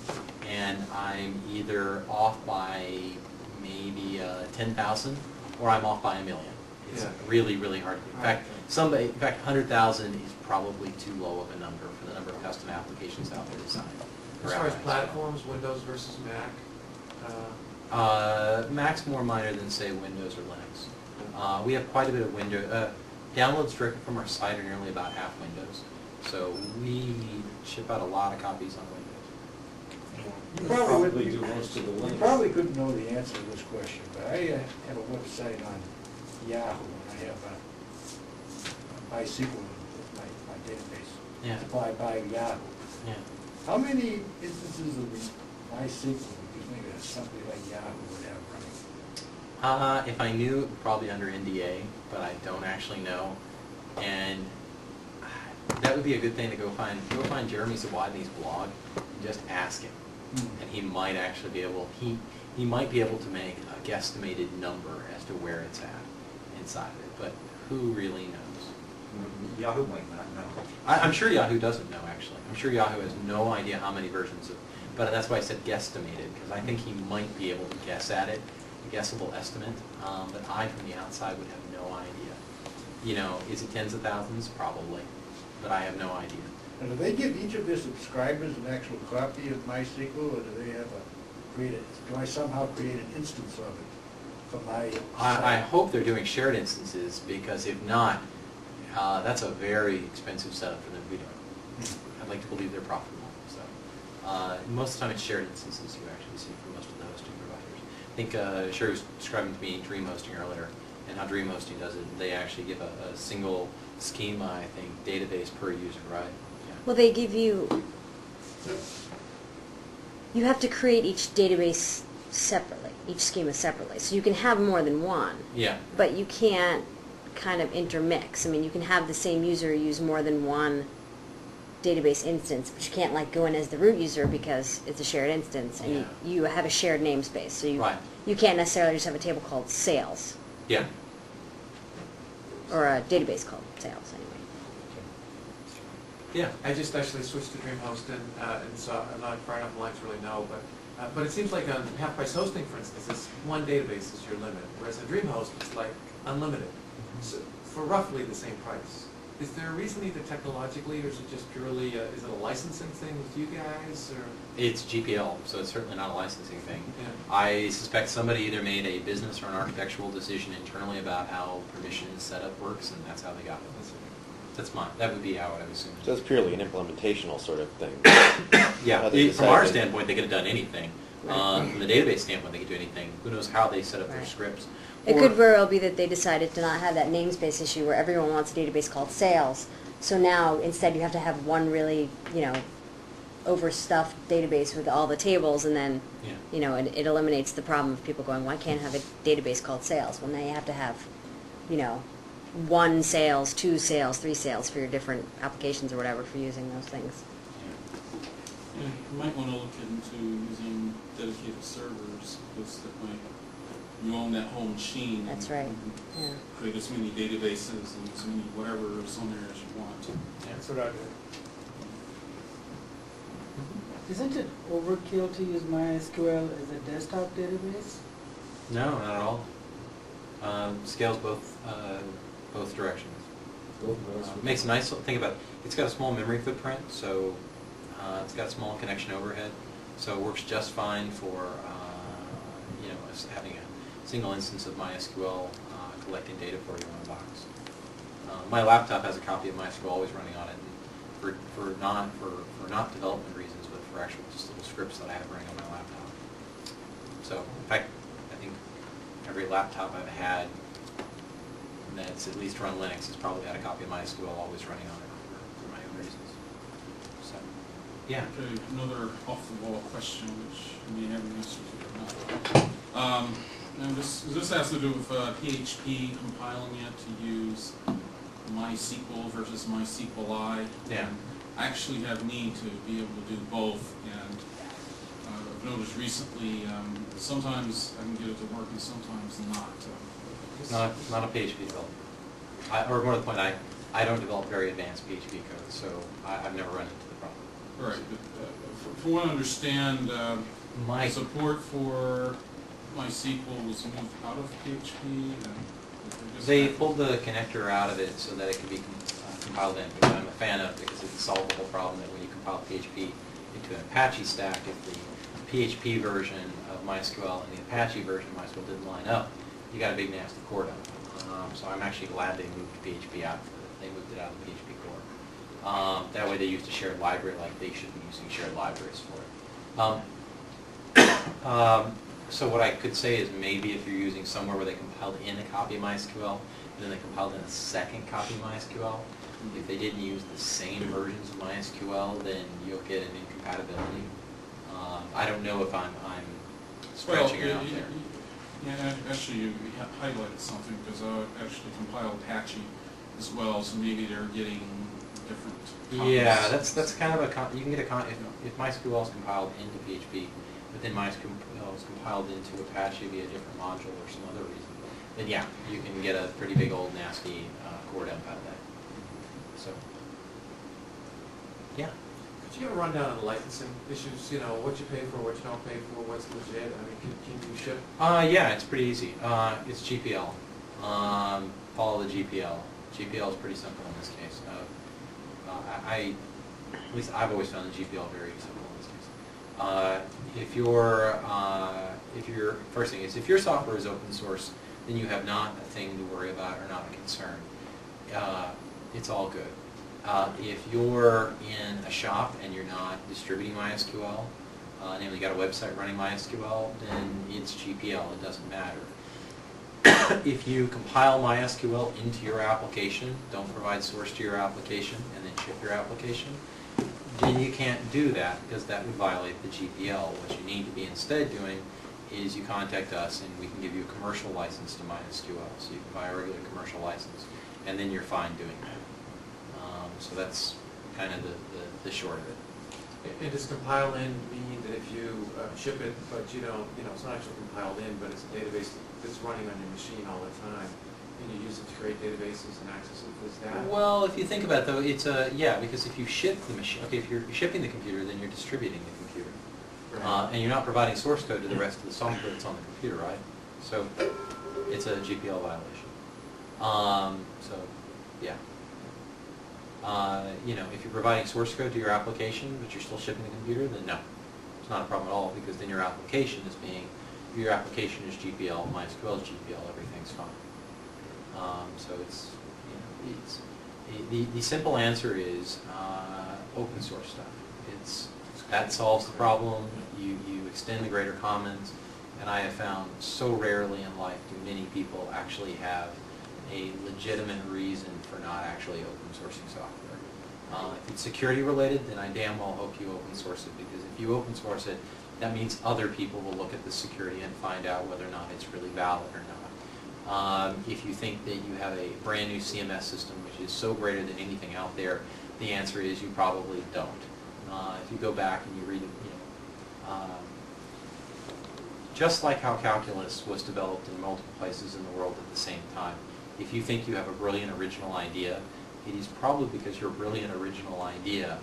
and I'm either off by maybe 10,000, or I'm off by 1 million. It's really, really hard. In fact, 100,000 is probably too low of a number for the number of custom applications out there designed. As far as platforms, Windows versus Mac? Mac's more minor than, say, Windows or Linux. We have quite a bit of Windows. Downloads directly from our site are nearly about half Windows. So we ship out a lot of copies on Windows. You Probably do most of the You Linux. probably couldn't know the answer to this question, but I have a website on Yahoo, and I have MySQL, my database, supplied by Yahoo. Yeah. How many instances of MySQL do you think that somebody like Yahoo would have running? If I knew, probably under NDA, but I don't actually know. And that would be a good thing to go find Jeremy Zawodny's blog and just ask him. And he might actually be able, he might be able to make a guesstimated number as to where it's at inside of it, but who really knows? Yahoo might not know. I'm sure Yahoo doesn't know, actually. I'm sure Yahoo has no idea how many versions of, but that's why I said guesstimated, because I think he might be able to guess at it, a guessable estimate, but I, from the outside, would have no idea. Is it tens of thousands? Probably, but I have no idea. And do they give each of their subscribers an actual copy of MySQL, or do they have do I somehow create an instance of it for my I hope they're doing shared instances, because if not, that's a very expensive setup for them to be doing. I'd like to believe they're profitable. So most of the time it's shared instances you actually see for most of the hosting providers. I think Sherry was describing to me Dream Hosting earlier, and how Dream Hosting does it. They actually give a single schema, I think, database per user, right? Yeah. Well, they give you have to create each database separately, each schema separately. So you can have more than one. Yeah. But you can't kind of intermix. I mean, you can have the same user use more than one database instance, but you can't like go in as the root user because it's a shared instance, and you have a shared namespace. So you can't necessarily just have a table called sales. Yeah. Or a database called sales, anyway. Yeah. I just actually switched to Dream Hosting, and so I'm not far enough along to really know, but it seems like on half-price hosting, for instance, it's one database is your limit, whereas on DreamHost, it's like unlimited, so for roughly the same price. Is there a reason either technologically, or is it just purely, is it a licensing thing with you guys, or? It's GPL, so it's certainly not a licensing thing. Yeah. I suspect somebody either made a business or an architectural decision internally about how permission setup works, and that's how they got it. That would be how I would assume. So it's purely an implementational sort of thing. Yeah, How they from our decide. standpoint, they could have done anything. From the database standpoint, they could do anything. Who knows how they set up their Right. scripts. It Or- could very well be that they decided to not have that namespace issue where everyone wants a database called sales. So now instead you have to have one really, overstuffed database with all the tables, and then, Yeah. it eliminates the problem of people going, why can't I have a database called sales? Well, now you have to have, one sales, two sales, three sales for your different applications or whatever for using those things. Yeah, you might want to look into using dedicated servers, because that might, you own that whole machine. That's and right, you can yeah. create as many databases and as many whatever is on there as you want. That's what I did. Isn't it overkill to use MySQL as a desktop database? No, not at all. Scales both directions. Makes a nice, think about it, it's got a small memory footprint, so it's got a small connection overhead, so it works just fine for you know, having a single instance of MySQL collecting data for you in a box. My laptop has a copy of MySQL always running on it, and for not development reasons, but for actual just little scripts that I have running on my laptop. So in fact, I think every laptop I've had that's at least run Linux has probably had a copy of MySQL always running on it for my own reasons. So, yeah. Okay, another off-the-wall question, which you may have an answer to or not. Now this has to do with PHP compiling it to use MySQL versus MySQLi. Yeah. I actually have need to be able to do both, and I've noticed recently sometimes I can get it to work and sometimes not. Not a PHP developer. Or more to the point, I don't develop very advanced PHP code, so I've never run into the problem. Right, but from what I understand, support for MySQL was moved out of PHP. And They pulled the connector out of it so that it could be compiled in, which I'm a fan of because it solved the whole problem that when you compile PHP into an Apache stack, if the PHP version of MySQL and the Apache version of MySQL didn't line up, you got a big nasty core dump. So I'm actually glad they moved PHP out. They moved it out of the PHP core. That way they used a shared library like they should be using shared libraries for it. So what I could say is maybe if you're using somewhere where they compiled in a copy of MySQL, and then they compiled in a second copy of MySQL, if they didn't use the same versions of MySQL, then you'll get an incompatibility. I don't know if I'm stretching it out there. Yeah, actually you highlighted something because I actually compiled Apache as well, so maybe they're getting different copies. Yeah, that's kind of you can get if MySQL is compiled into PHP, but then MySQL is compiled into Apache via a different module or some other reason, then yeah, you can get a pretty big old nasty core dump out of that. So, yeah. Could you give a rundown on the licensing issues, you know, what you pay for, what you don't pay for, what's legit? I mean, can you ship? Yeah, it's pretty easy. It's GPL. Follow the GPL. GPL is pretty simple in this case. At least I've always found the GPL very simple in this case. First thing is, if your software is open source, then you have not a thing to worry about or not a concern. It's all good. If you're in a shop and you're not distributing MySQL, namely you got a website running MySQL, then it's GPL, it doesn't matter. If you compile MySQL into your application, don't provide source to your application, and then ship your application, then you can't do that because that would violate the GPL. What you need to be instead doing is you contact us and we can give you a commercial license to MySQL, so you can buy a regular commercial license, and then you're fine doing that. So that's kind of the short of it. And does compile in mean that if you ship it, but you don't, you know, it's not actually compiled in, but it's a database that's running on your machine all the time, and you use it to create databases and access it as that? Well, if you think about it, though, it's yeah, because if you ship the machine, okay, if you're shipping the computer, then you're distributing the computer, Right. and you're not providing source code to the rest of the software that's on the computer, right? So it's a GPL violation. So yeah. You know, if you're providing source code to your application, but you're still shipping the computer, then no, it's not a problem at all, because then your application is GPL, MySQL is GPL, everything's fine. So it's, you know, the simple answer is open source stuff. That solves the problem. You extend the greater commons, and I have found so rarely in life do many people actually have a legitimate reason for not actually open sourcing software. If it's security related, then I damn well hope you open source it, because if you open source it, that means other people will look at the security and find out whether or not it's really valid or not. If you think that you have a brand new CMS system which is so greater than anything out there, the answer is you probably don't. If you go back and you read it, just like how calculus was developed in multiple places in the world at the same time, if you think you have a brilliant original idea, it is probably because your brilliant original idea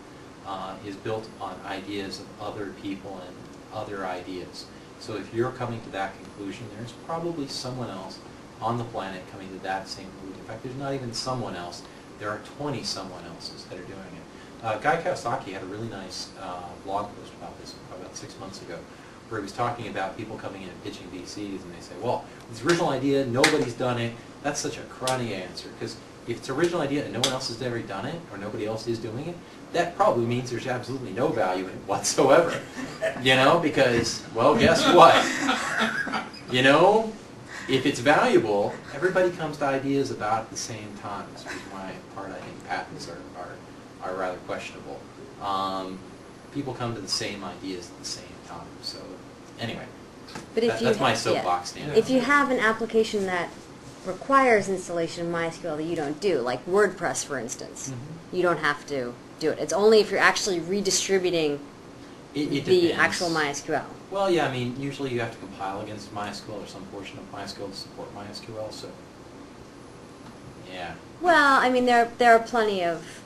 is built on ideas of other people and other ideas. So if you're coming to that conclusion, there's probably someone else on the planet coming to that same conclusion. In fact, there's not even someone else. There are 20 someone elses that are doing it. Guy Kawasaki had a really nice blog post about this about 6 months ago, where he was talking about people coming in and pitching VCs, and they say, well, this original idea, nobody's done it. That's such a cruddy answer, because if it's an original idea and no one else has ever done it, or nobody else is doing it, that probably means there's absolutely no value in it whatsoever. You know, because, well, guess what? You know, if it's valuable, everybody comes to ideas about at the same time. That's why in part I think patents are rather questionable. People come to the same ideas at the same time. So anyway, But if that's my yeah. soapbox stand. If you have an application that requires installation of MySQL that you don't do, like WordPress, for instance, you don't have to do it. It's only if you're actually redistributing It the depends. actual MySQL. Well, yeah, I mean, usually you have to compile against MySQL or some portion of MySQL to support MySQL, so, yeah. Well, I mean, there are plenty of,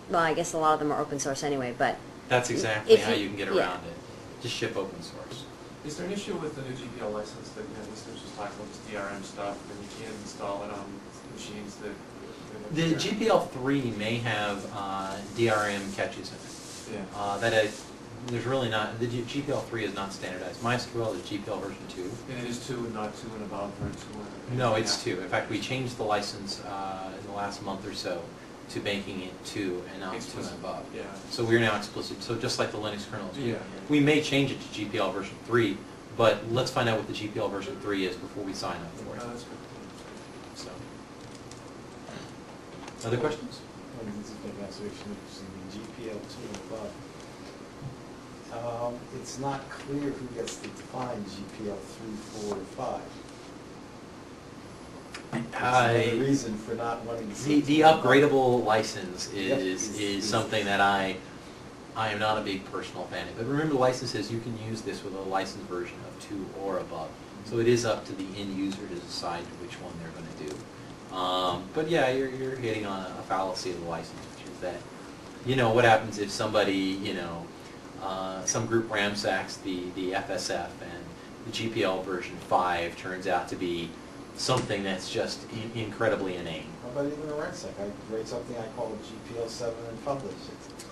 well, I guess a lot of them are open source anyway, but That's exactly if how you can get yeah. around it. Just ship open source. Is there an issue with the new GPL license that, listeners just talking about this DRM stuff, and you can't install it on machines that... The GPL3 may have DRM catches in it. Yeah. There's really not, the GPL3 is not standardized. MySQL is GPL version 2. And it is 2 and not 2 and above, or 2 and... No, it's 2. In fact, we changed the license in the last month or so to making it 2 and now it's 2 and above. Yeah. So we're now explicit. So just like the Linux kernels, Yeah. we may change it to GPL version 3, but let's find out what the GPL version 3 is before we sign up for it. Oh, that's good. So, other questions? This is maybe observation interesting, the GPL 2 and above. It's not clear who gets to define GPL 3, 4, or 5. That's another reason for not wanting to see The upgradable license Yep, is something that I am not a big personal fan of. But remember, the license says you can use this with a licensed version of 2 or above. So it is up to the end user to decide which one they're going to do. But yeah, you're hitting on a fallacy of the license, which is that, you know, what happens if somebody, you know, some group ramsacks the FSF and the GPL version 5 turns out to be something that's just incredibly inane. How about even a ransack? I write something I call GPL 7 and publish it.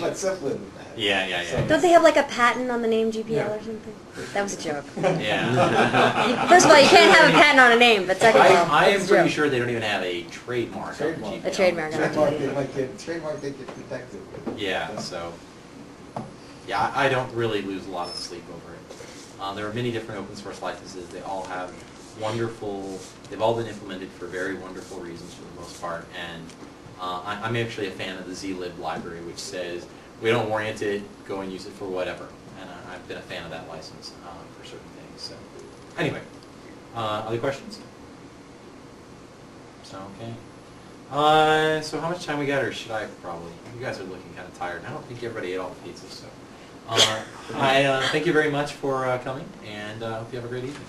Much simpler than that. Yeah. don't they have like a patent on the name GPL or something? That was a joke. Yeah. First of all, you can't have a patent on a name, but second of all, I am it's a pretty joke. sure they don't even have a trademark. Trademark. On A trademark. Trademark, they might get protected. Yeah, so, yeah, I don't really lose a lot of sleep over it. There are many different open source licenses. They all have wonderful, they've all been implemented for very wonderful reasons for the most part. And I'm actually a fan of the zlib library, which says, we don't orient it, go and use it for whatever. And I've been a fan of that license for certain things. So, anyway, other questions? So, okay. So how much time we got, or should I probably? You guys are looking kind of tired. I don't think everybody ate all the pizzas, so. I thank you very much for coming, and hope you have a great evening.